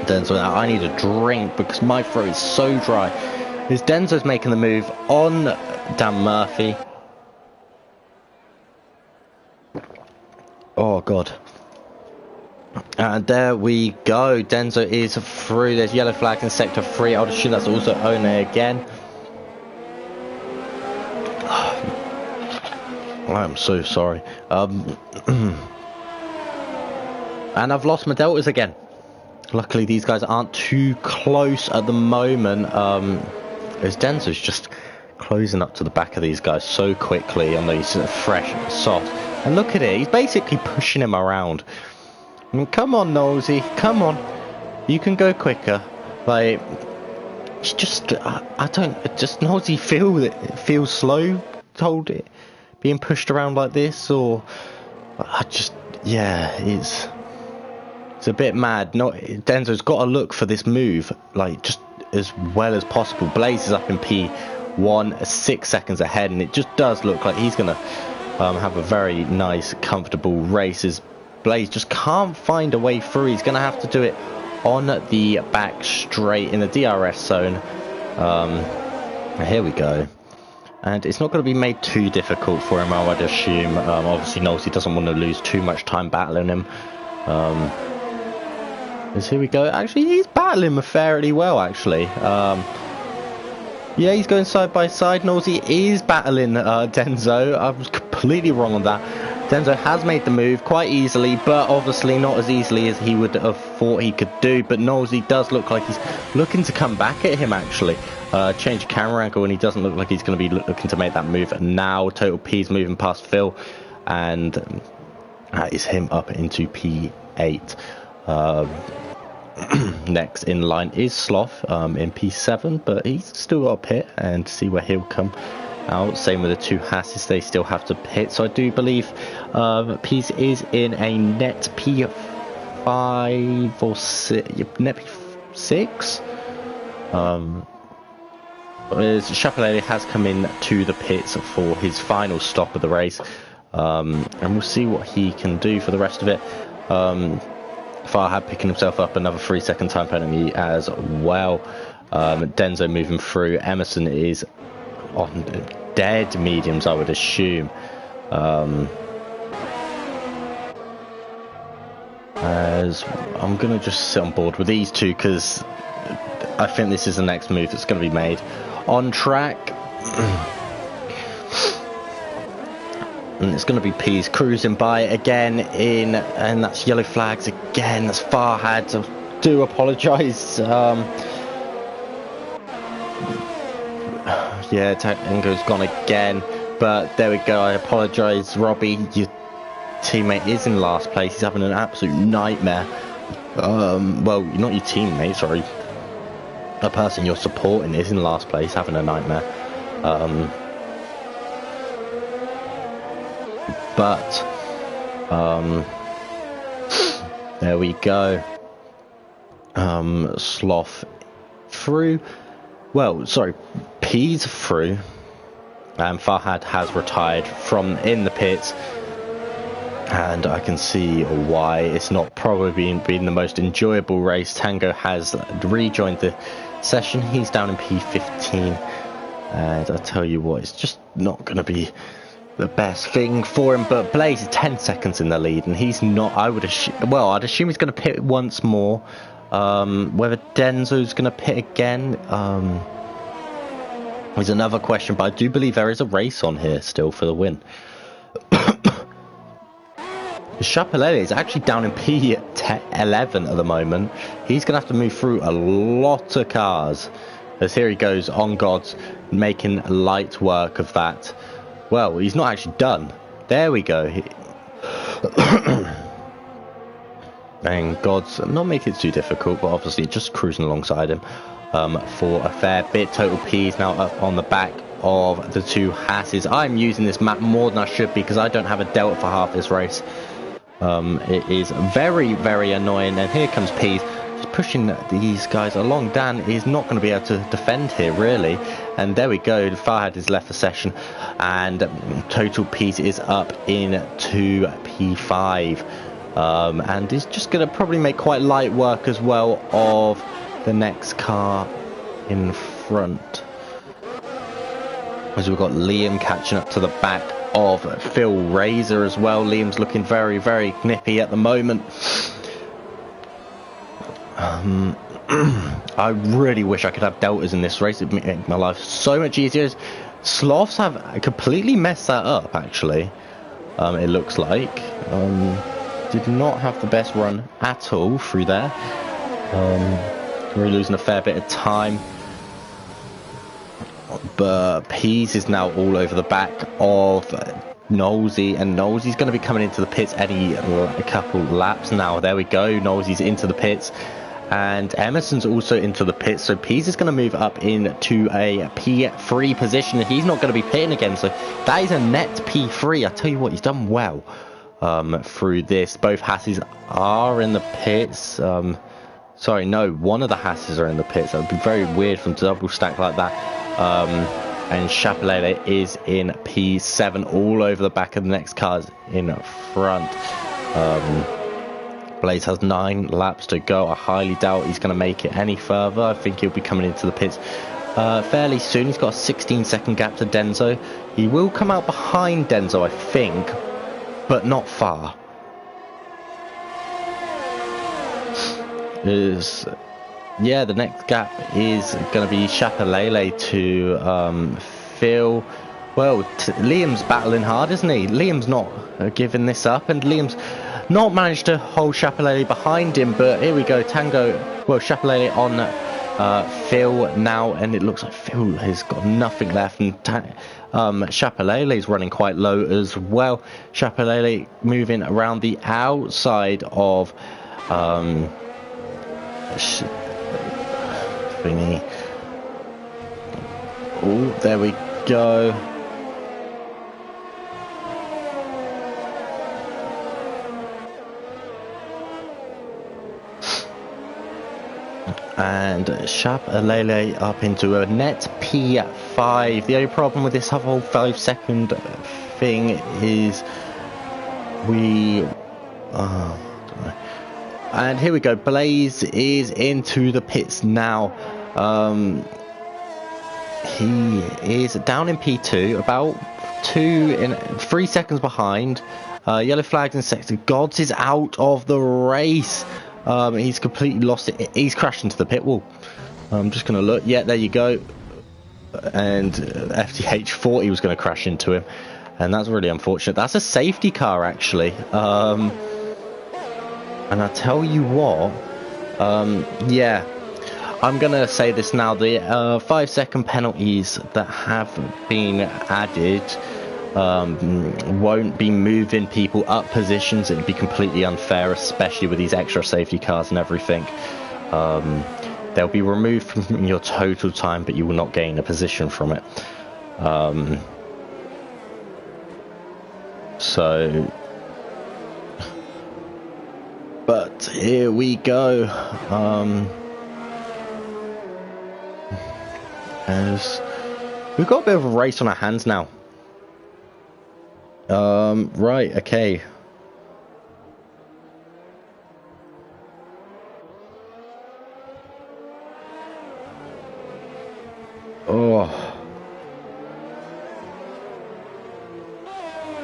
Denzo, I need a drink because my throat is so dry. As Denzo's making the move on Dan Murphy. Oh god. And there we go. Denzo is through. There's yellow flag in sector 3. I would assume that's also One again. I'm so sorry. And I've lost my deltas again. Luckily these guys aren't too close at the moment, as Denzo's just closing up to the back of these guys so quickly on these fresh softs. And look at it, he's basically pushing him around. I mean, come on Nosy, come on, you can go quicker. Like, it's just, I don't, just Nosy feels slow, told it, being pushed around like this, or I just, yeah, it's a bit mad. Not Denzo's got to look for this move like just as well as possible. Blaze is up in P1, 6 seconds ahead, and it just does look like he's gonna have a very nice, comfortable race. As Blaze just can't find a way through. He's gonna have to do it on the back straight in the DRS zone. Here we go. And it's not going to be made too difficult for him, I would assume. Obviously, Nosey doesn't want to lose too much time battling him. As here we go. Actually, he's battling him fairly well, actually. Yeah, he's going side by side. Nosey is battling Denzo. I was completely wrong on that. Denzo has made the move quite easily, but obviously not as easily as he would have thought he could do. But Nosey does look like he's looking to come back at him, actually. Change camera angle, and he doesn't look like he's going to be looking to make that move now. Total P's moving past Phil, and that is him up into P8. Next in line is Sloth in P7, but he's still got a pit and see where he'll come out. Same with the two Hasses, they still have to pit. So I do believe Pease is in a net P5 or 6, net P6. As Chapelele has come in to the pits for his final stop of the race, and we'll see what he can do for the rest of it. Farhad picking himself up another 3-second time penalty as well. Denzo moving through. Emerson is on dead mediums, I would assume. As I'm going to just sit on board with these two because I think this is the next move that's going to be made. On track. And it's going to be Pease cruising by again in, and that's yellow flags again. That's Farhad. I do apologise. Yeah, Tango's gone again. But there we go. I apologise, Robbie. Your teammate is in last place. He's having an absolute nightmare. Well, not your teammate, sorry. The person you're supporting is in last place, having a nightmare. But there we go. Sloth through. Well, sorry, Pease through. And Farhad has retired from in the pits. And I can see why. It's not probably been the most enjoyable race. Tango has rejoined the session. He's down in P15. And I tell you what, it's just not going to be the best thing for him. But Blaze is 10 seconds in the lead. And he's not, I'd assume he's going to pit once more. Whether Denzo's going to pit again is another question. But I do believe there is a race on here still for the win. Chapelele is actually down in P11 at the moment. He's going to have to move through a lot of cars. As here he goes on Gods, making light work of that. Well, he's not actually done. There we go. And Gods, not making it too difficult, but obviously just cruising alongside him for a fair bit. Total P is now up on the back of the two Hasses. I'm using this map more than I should because I don't have a Delta for half this race. It is very, very annoying. And here comes Pease, just pushing these guys along. Dan is not going to be able to defend here, really. And there we go. Farhad is left the session. And Total Pease is up into P5. And is just going to probably make quite light work as well of the next car in front. As we've got Liam catching up to the back of Phil Razor as well. Liam's looking very, very nippy at the moment. I really wish I could have Deltas in this race. It would make my life so much easier. Sloths have completely messed that up, actually. It looks like. Did not have the best run at all through there. We're losing a fair bit of time. But Pease is now all over the back of Nosey, and Nosey's going to be coming into the pits a couple laps now. There we go. Nosey's into the pits, and Emerson's also into the pits. So Pease is going to move up into a P3 position. He's not going to be pitting again, so that is a net P3. I tell you what, he's done well. through this. Both Hasses are in the pits. Sorry, no, one of the Hasses are in the pits. That would be very weird from double stack like that. And Chapelele is in P7, all over the back of the next cars in front. Blaze has 9 laps to go. I highly doubt he's going to make it any further. I think he'll be coming into the pits fairly soon. He's got a 16-second gap to Denzo. He will come out behind Denzo, I think, but not far. Yeah, the next gap is going to be Chapelele to Phil. Well, Liam's battling hard, isn't he? Liam's not giving this up, and Liam's not managed to hold Chapelele behind him, but here we go. Chapelele on Phil now, and it looks like Phil has got nothing left, and Chapelele is running quite low as well. Chapelele moving around the outside of thingy. Oh, there we go. And Chapelele up into a net P5. The only problem with this whole 5-second thing is I don't know. And here we go. Blaze is into the pits now. He is down in P2, about 3 seconds behind. Yellow flags in sector. Gods is out of the race. He's completely lost it. He's crashed into the pit wall. I'm just going to look. Yeah, there you go. And FTH thought he was going to crash into him. And that's really unfortunate. That's a safety car, actually. And I tell you what, yeah, I'm going to say this now. The 5-second penalties that have been added won't be moving people up positions. It'd be completely unfair, especially with these extra safety cars and everything. They'll be removed from your total time, but you will not gain a position from it. But here we go. As we've got a bit of a race on our hands now. Right, okay. Oh.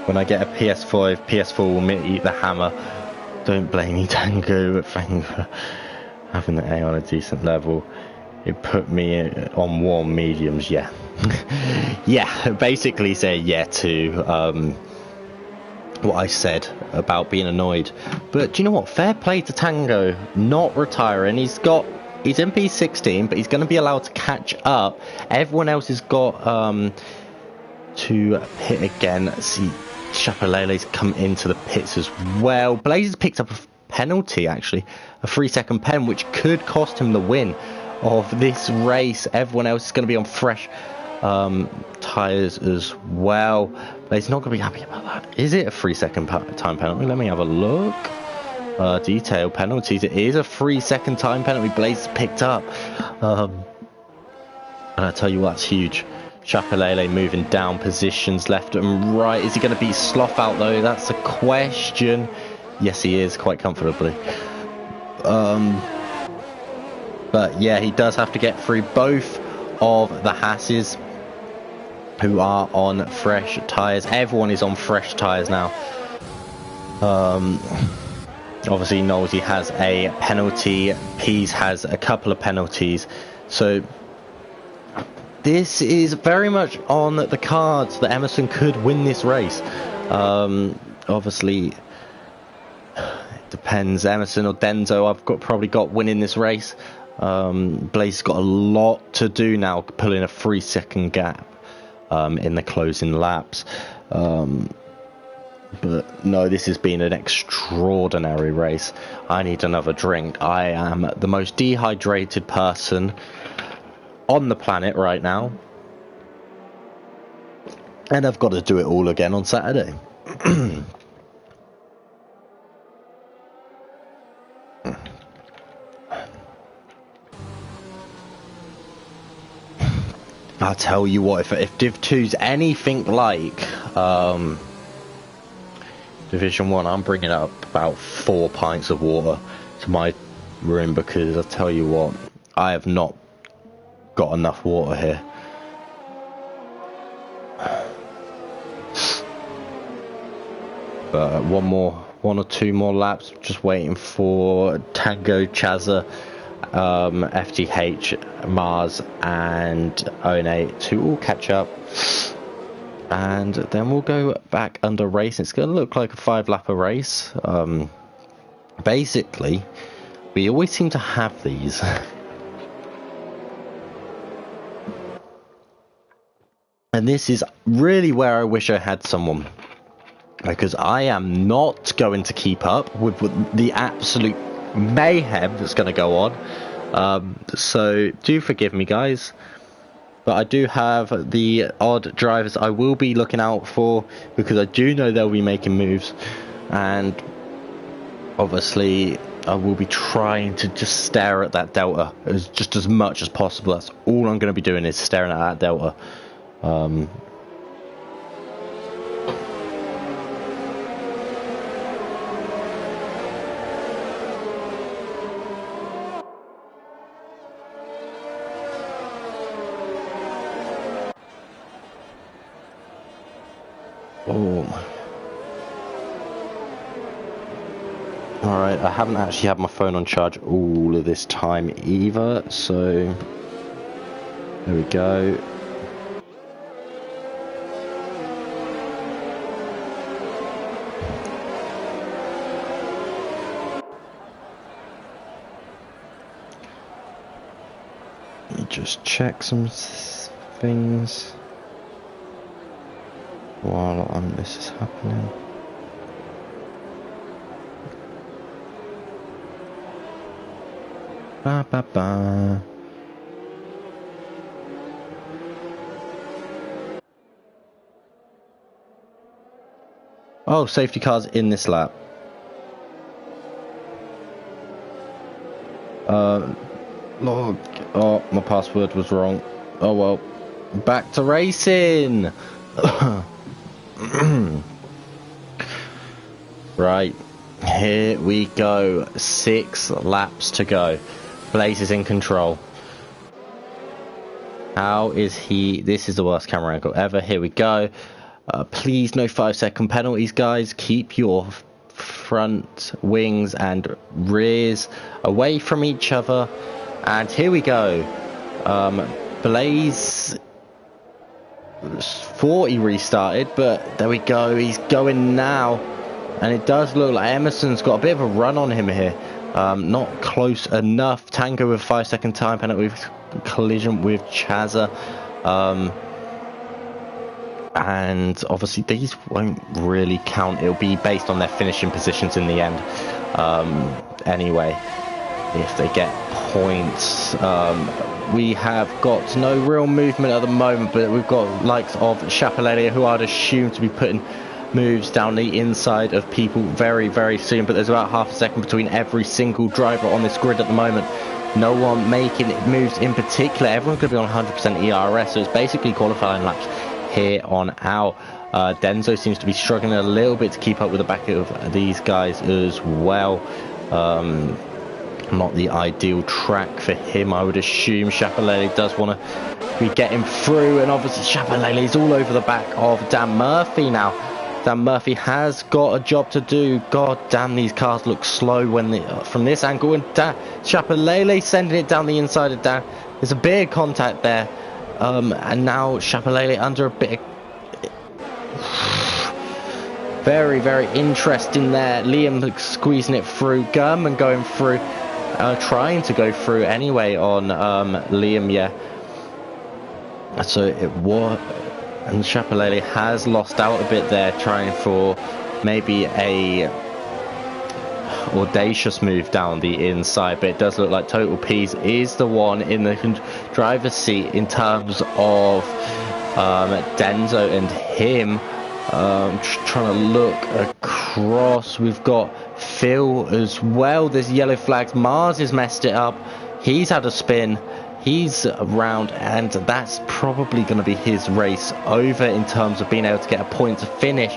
When I get a PS5, PS4 will eat the hammer. Don't blame me, Tango, but thank you for having the A on a decent level. It put me on warm mediums, yeah. Yeah, basically say yeah to what I said about being annoyed. But do you know what? Fair play to Tango, not retiring. He's in P16, but he's going to be allowed to catch up. Everyone else has got to pit again. See, Chapelele's come into the pits as well. Blaze has picked up a penalty, actually, a 3-second pen, which could cost him the win of this race. Everyone else is going to be on fresh tyres as well. Blaze is not going to be happy about that. Is it a 3-second time penalty? Let me have a look. Detail penalties. It is a 3-second time penalty Blaze picked up. And I tell you what, that's huge. Chapelele moving down positions left and right. Is he going to beat Sloth out though? That's a question. Yes, he is, quite comfortably. But yeah, he does have to get through both of the Hasses, who are on fresh tyres. Everyone is on fresh tyres now. Obviously, Nosey has a penalty. Pease has a couple of penalties. So this is very much on the cards that Emerson could win this race. Obviously, it depends. Emerson or Denzo, I've probably got winning this race. Blaze's got a lot to do now, pulling a 3-second gap in the closing laps. But no, this has been an extraordinary race. I need another drink. I am the most dehydrated person on the planet right now, and I've got to do it all again on Saturday. I'll tell you what, if Div 2's anything like Division 1, I'm bringing up about 4 pints of water to my room, because I'll tell you what, I have not got enough water here. But one or two more laps, just waiting for Tango, Chazza, FTH, Mars and One to all catch up, and then we'll go back under race. It's going to look like a 5-lapper race. Basically, we always seem to have these. And this is really where I wish I had someone, because I am not going to keep up with the absolute mayhem that's going to go on. So do forgive me, guys, but I do have the odd drivers I will be looking out for, because I do know they'll be making moves, and obviously I will be trying to just stare at that delta as much as possible. That's all I'm going to be doing, is staring at that delta. Alright, I haven't actually had my phone on charge all of this time either, so there we go. Let me just check some things while this is happening. Ba ba ba. Oh, safety cars in this lap. Lord, oh, my password was wrong. Oh well, back to racing. Right, here we go. 6 laps to go. Blaze is in control. How is he? This is the worst camera angle ever. Here we go. Please, no 5-second penalties, guys. Keep your front wings and rears away from each other. And here we go. Blaze thought he restarted, but there we go. He's going now. And it does look like Emerson's got a bit of a run on him here. Not close enough. Tango with 5-second time penalty with collision with Chazza. And obviously these won't really count. It'll be based on their finishing positions in the end. Anyway, if they get points. We have got no real movement at the moment, but we've got likes of Chapelletti, who I'd assume to be putting moves down the inside of people very, very soon. But there's about half a second between every single driver on this grid at the moment. No one making moves in particular. Everyone's going to be on 100% ERS, so it's basically qualifying laps here on out. Denzo seems to be struggling a little bit to keep up with the back of these guys as well. Not the ideal track for him, I would assume. Chapelletti does want to be getting through, and obviously Chapelletti's all over the back of Dan Murphy now. Dan Murphy has got a job to do. God damn, these cars look slow when from this angle, and Chapelletti sending it down the inside of Dan. There's a bit of contact there, and now Chapelletti under a bit of very, very interesting there. Liam squeezing it through. Gurman going through, trying to go through anyway on Liam, yeah. So it was, and Chapelletti has lost out a bit there, trying for maybe a audacious move down the inside, but it does look like Total Peas is the one in the driver's seat in terms of Denzo and him. Trying to look across, we've got Phil as well. There's yellow flags. Mars has messed it up. He's had a spin. he's around, and that's probably going to be his race over in terms of being able to get a point to finish.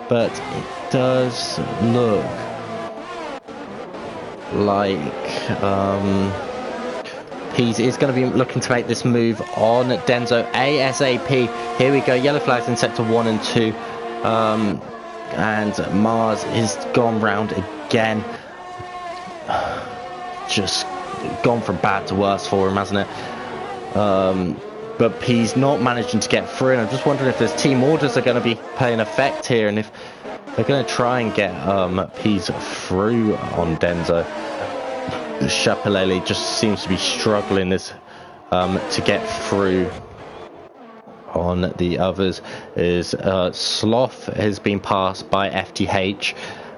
But it does look like Pease is going to be looking to make this move on Denso ASAP. Here we go, yellow flags in sector 1 and 2, and Mars is gone round again. Just gone from bad to worse for him, hasn't it? But Pease not managing to get through, and I'm just wondering if there's team orders are going to be playing effect here, and if they're going to try and get Pease through on Denso. Chapelele just seems to be struggling this to get through on the others. Is Sloth has been passed by FTH,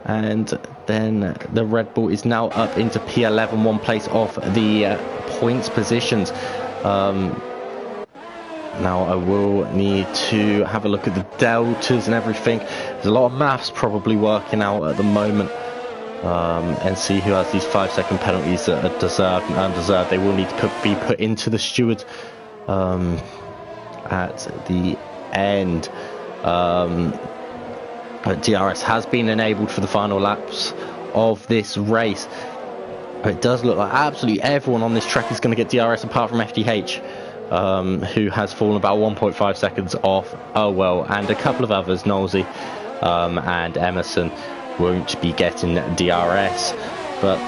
and then the Red Bull is now up into P11, one place off the points positions. Now I will need to have a look at the deltas and everything. There's a lot of maths probably working out at the moment, and see who has these 5-second penalties that are deserved and undeserved. They will need to be put into the stewards at the end. DRS has been enabled for the final laps of this race. It does look like absolutely everyone on this track is going to get DRS apart from FDH, who has fallen about 1.5 seconds off. Oh well, and a couple of others, Knowlesy and Emerson, won't be getting DRS. But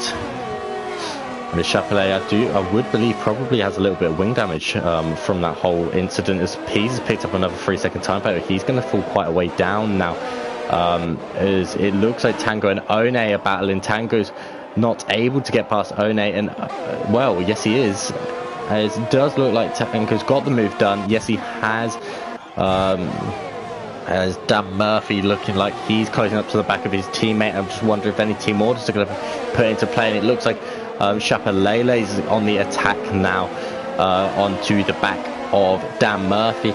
the Chapelet, I would believe, probably has a little bit of wing damage from that whole incident, as Pease has picked up another 3-second time penalty. He's going to fall quite a way down now, as it looks like Tango and One are battling. Tango's not able to get past One, and well, yes he is, as it does look like Tango's got the move done. Yes he has, as Dan Murphy looking like he's closing up to the back of his teammate. I'm just wondering if any team orders are going to put into play, and it looks like Chapelele's on the attack now, onto the back of Dan Murphy.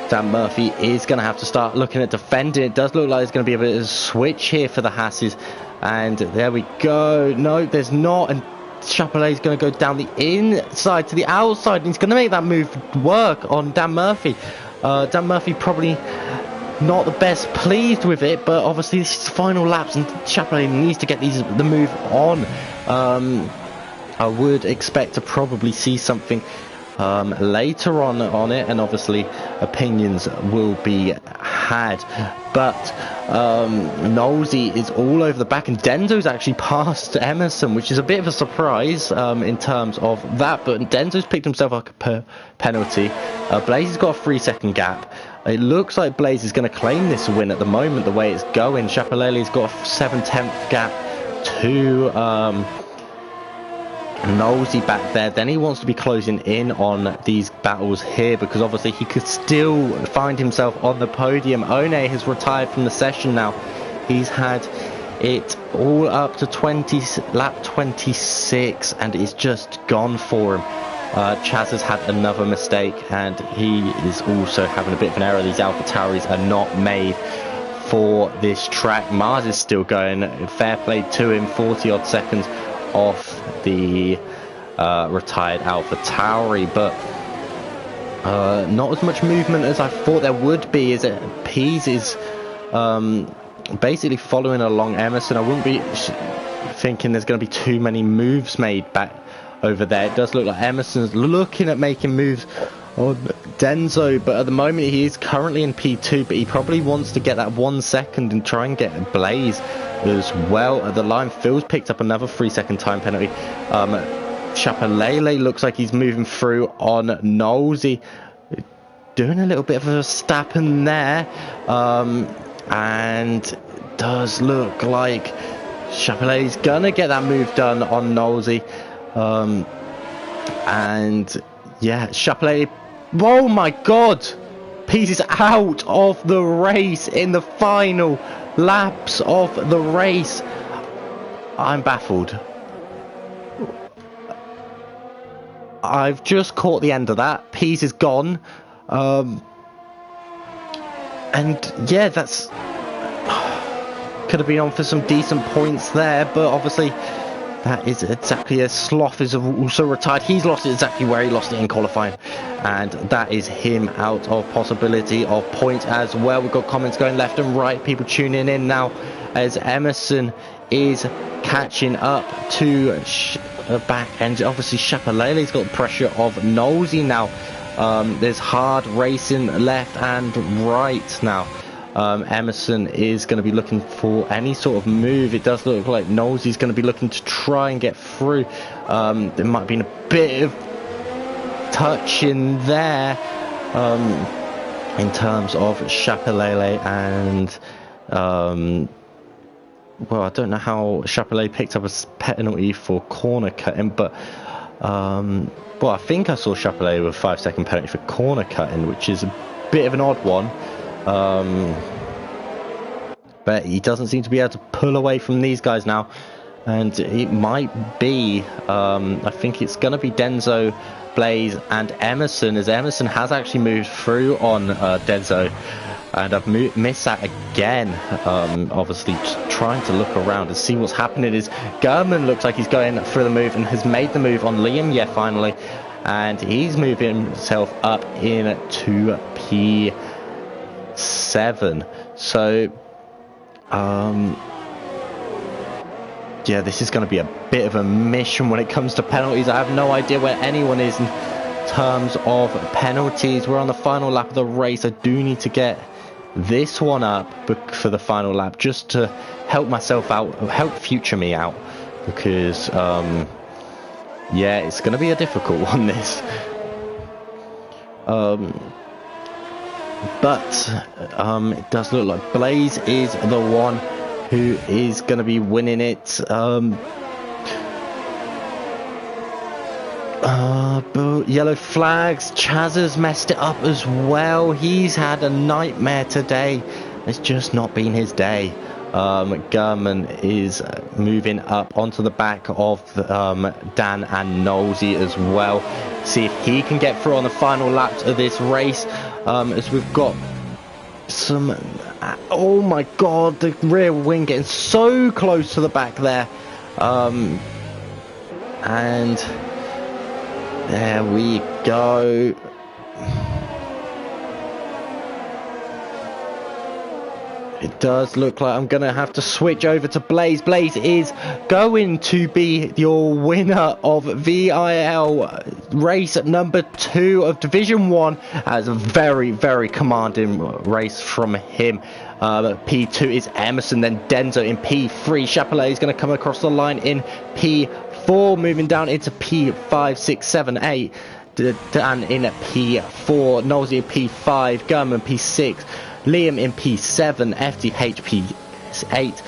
Dan Murphy is going to have to start looking at defending. It does look like there's going to be a bit of a switch here for the Hasses, and there we go. No, there's not, and Chapelele's going to go down the inside to the outside, and he's going to make that move work on Dan Murphy. Dan Murphy probably not the best pleased with it, but obviously this is the final laps, and Chapelele needs to get the move on. I would expect to probably see something later on it, and obviously opinions will be had. But Knowlesy is all over the back, and Denzo's actually passed Emerson, which is a bit of a surprise in terms of that. But Denzo's picked himself up a penalty. Blaze has got a 3-second gap. It looks like Blaze is going to claim this win at the moment, the way it's going. Chapelele's got a 7/10 gap to Knowlesy back there. Then he wants to be closing in on these battles here, because obviously he could still find himself on the podium. One has retired from the session now. He's had it all up to lap 26, and it's just gone for him. Chaz has had another mistake, and he is also having a bit of an error. These Alpha Tauris are not made for this track. Mars is still going. Fair play to him, 40 odd seconds off the retired Alpha Tauri, but not as much movement as I thought there would be. Is it Pease is basically following along Emerson. I wouldn't be thinking there's going to be too many moves made back over there. It does look like Emerson's looking at making moves on Denso, but at the moment he is currently in P2, but he probably wants to get that 1 second and try and get Blaze as well. The line, Phil's picked up another 3-second time penalty. Chapelele looks like he's moving through on Knowlesy, doing a little bit of a stapping there, and does look like Chapelele's gonna get that move done on Knowlesy. And yeah, Chapelele, oh my god, Pease is out of the race in the final laps of the race. I'm baffled. I've just caught the end of that. Pease is gone, and yeah, that's could have been on for some decent points there, but obviously That is exactly as Sloth is also retired. He's lost it exactly where he lost it in qualifying. And that is him out of possibility of points as well. We've got comments going left and right. People tuning in now as Emerson is catching up to back end. Obviously, Chapelele's got the pressure of Nosey now. There's hard racing left and right now. Emerson is going to be looking for any sort of move. It does look like Nosey's going to be looking to try and get through. There might have been a bit of touch in there in terms of Chapelele and well, I don't know how Chapelele picked up a penalty for corner cutting, but well, I think I saw Chapelele with a 5-second penalty for corner cutting, which is a bit of an odd one. But he doesn't seem to be able to pull away from these guys now, and it might be I think it's going to be Denzo, Blaze and Emerson, as Emerson has actually moved through on Denzo, and I've missed that again. Obviously trying to look around and see what's happening. Is Gurman looks like he's going for the move and has made the move on Liam, yeah, finally, and he's moving himself up into P7. So yeah, this is going to be a bit of a mission when it comes to penalties. I have no idea where anyone is in terms of penalties. We're on the final lap of the race. I do need to get this one up for the final lap just to help myself out, help future me out, because yeah, it's going to be a difficult one, this. But it does look like Blaze is the one who is going to be winning it. Yellow flags. Chaz has messed it up as well. He's had a nightmare today. It's just not been his day. Gurman is moving up onto the back of Dan and Nosey as well. See if he can get through on the final laps of this race. As we've got some, oh my god, the rear wing getting so close to the back there, and there we go. It does look like I'm going to have to switch over to Blaze. Blaze is going to be your winner of VIL race number 2 of Division 1. As a very, very commanding race from him. P2 is Emerson, then Denzo in P3. Chapelele is going to come across the line in P4, moving down into P5, 6, 7, 8. Dan in P4, Nosey in P5, Gurman P6. Liam in P7, FDH P8,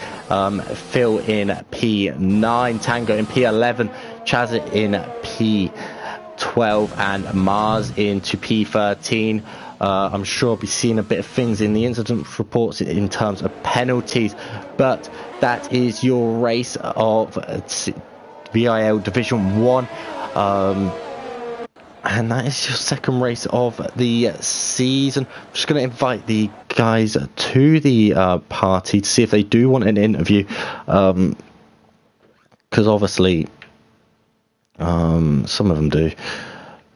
Phil in P9, Tango in P11, Chaz in P12, and Mars into P13. I'm sure I'll be seeing a bit of things in the incident reports in terms of penalties, but that is your race of VIL Division 1. And that is your second race of the season. I'm just going to invite the guys to the party to see if they do want an interview. Because obviously, some of them do.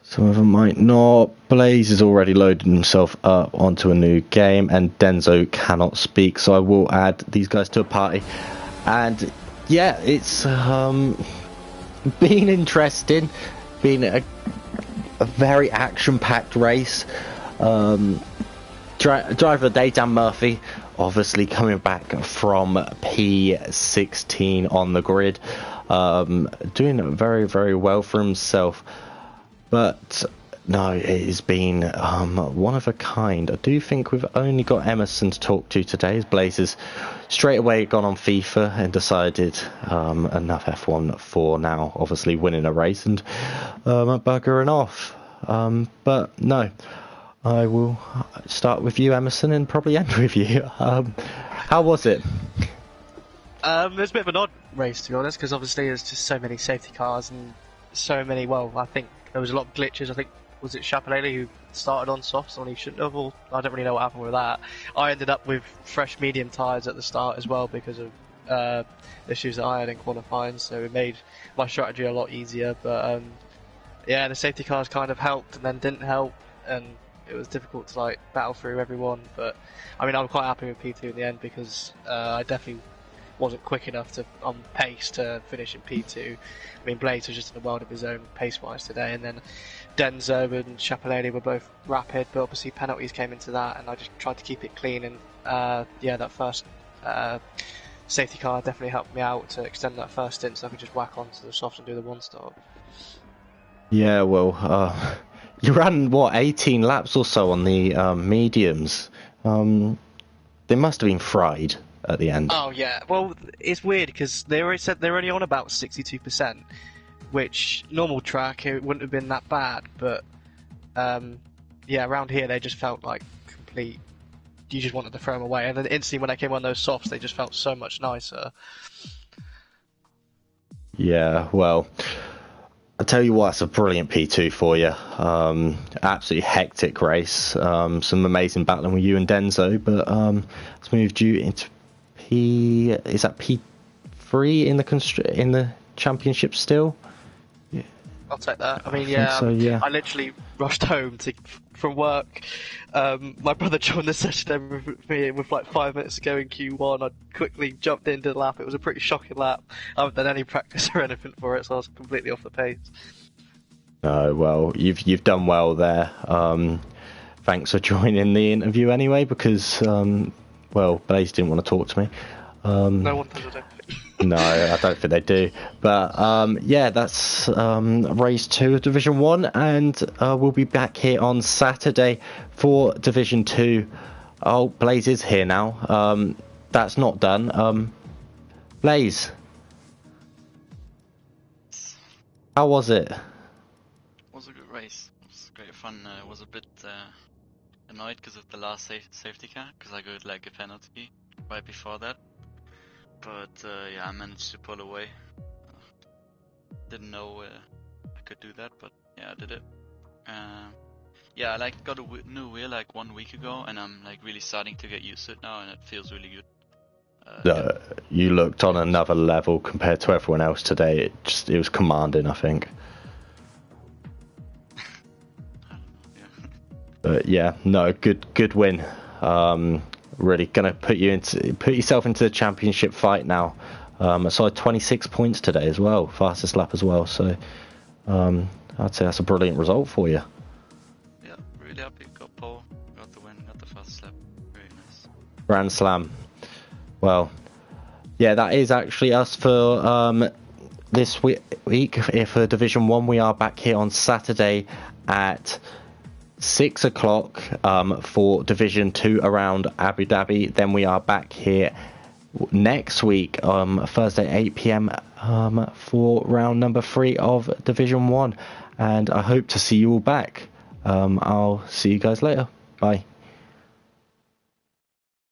Some of them might not. Blaze has already loaded himself up onto a new game, and Denzo cannot speak. So I will add these guys to a party. And yeah, it's been interesting. Been a very action-packed race. Driver of the day, Dan Murphy, obviously coming back from P16 on the grid, doing very, very well for himself. But no, it has been one of a kind. I do think we've only got Emerson to talk to today, as Blaze has straight away gone on FIFA and decided enough F1 for now, obviously winning a race and buggering off. But no, I will start with you, Emerson, and probably end with you. How was it? It was a bit of an odd race, to be honest, because obviously there's just so many safety cars and so many, well, I think there was a lot of glitches. I think, was it Chapelele who started on softs when he shouldn't have? Or I don't really know what happened with that. I ended up with fresh medium tyres at the start as well because of issues that I had in qualifying, so it made my strategy a lot easier. But yeah, the safety cars kind of helped and then didn't help, and it was difficult to like battle through everyone. But I mean, I'm quite happy with P2 in the end because I definitely wasn't quick enough to on pace to finish in P2. I mean, Blades was just in a world of his own pace-wise today, and then Denzo and Chapelele were both rapid, but obviously penalties came into that, and I just tried to keep it clean. And yeah, that first safety car definitely helped me out to extend that first stint, so I could just whack onto the soft and do the one stop. Yeah, well, you ran what 18 laps or so on the mediums. They must have been fried at the end. Oh yeah, well it's weird because they already said they're only on about 62%, which normal track it wouldn't have been that bad, but yeah, around here they just felt like complete. You just wanted to throw them away, and then instantly when I came on those softs, they just felt so much nicer. Yeah, well, I tell you what, it's a brilliant P2 for you. Absolutely hectic race. Some amazing battling with you and Denzo, but it's moved you into Is that P3 in the championship still? Yeah. I'll take that. I mean, yeah, so, yeah. I literally rushed home from work. My brother joined the session with me with like 5 minutes to go in Q1. I quickly jumped into the lap. It was a pretty shocking lap. I haven't done any practice or anything for it, so I was completely off the pace. Well, you've done well there. Thanks for joining the interview anyway, because well, Blaze didn't want to talk to me. No one does, I don't think. No, I don't think they do. But yeah, that's race 2 of Division 1, and we'll be back here on Saturday for Division 2. Oh, Blaze is here now. That's not done. Blaze, how was it? It was a good race. It was great fun. I was a bit annoyed because of the last safety car, because I got like a penalty right before that. But yeah, I managed to pull away. Didn't know I could do that, but yeah, I did it. Yeah, I like got a new wheel like 1 week ago, and I'm like really starting to get used to it now, and it feels really good. Yeah. You looked on another level compared to everyone else today. It was commanding, I think. But yeah, no, good win. Really gonna put yourself into the championship fight now. I saw 26 points today as well, fastest lap as well. So I'd say that's a brilliant result for you. Yeah, really happy. Got pole, got the win, got the fastest lap. Very nice. Grand Slam. Well, yeah, that is actually us for this week. For Division 1, we are back here on Saturday at 6 o'clock for Division 2 around Abu Dhabi. Then we are back here next week, Thursday 8 PM for round number 3 of Division 1. And I hope to see you all back. I'll see you guys later. Bye.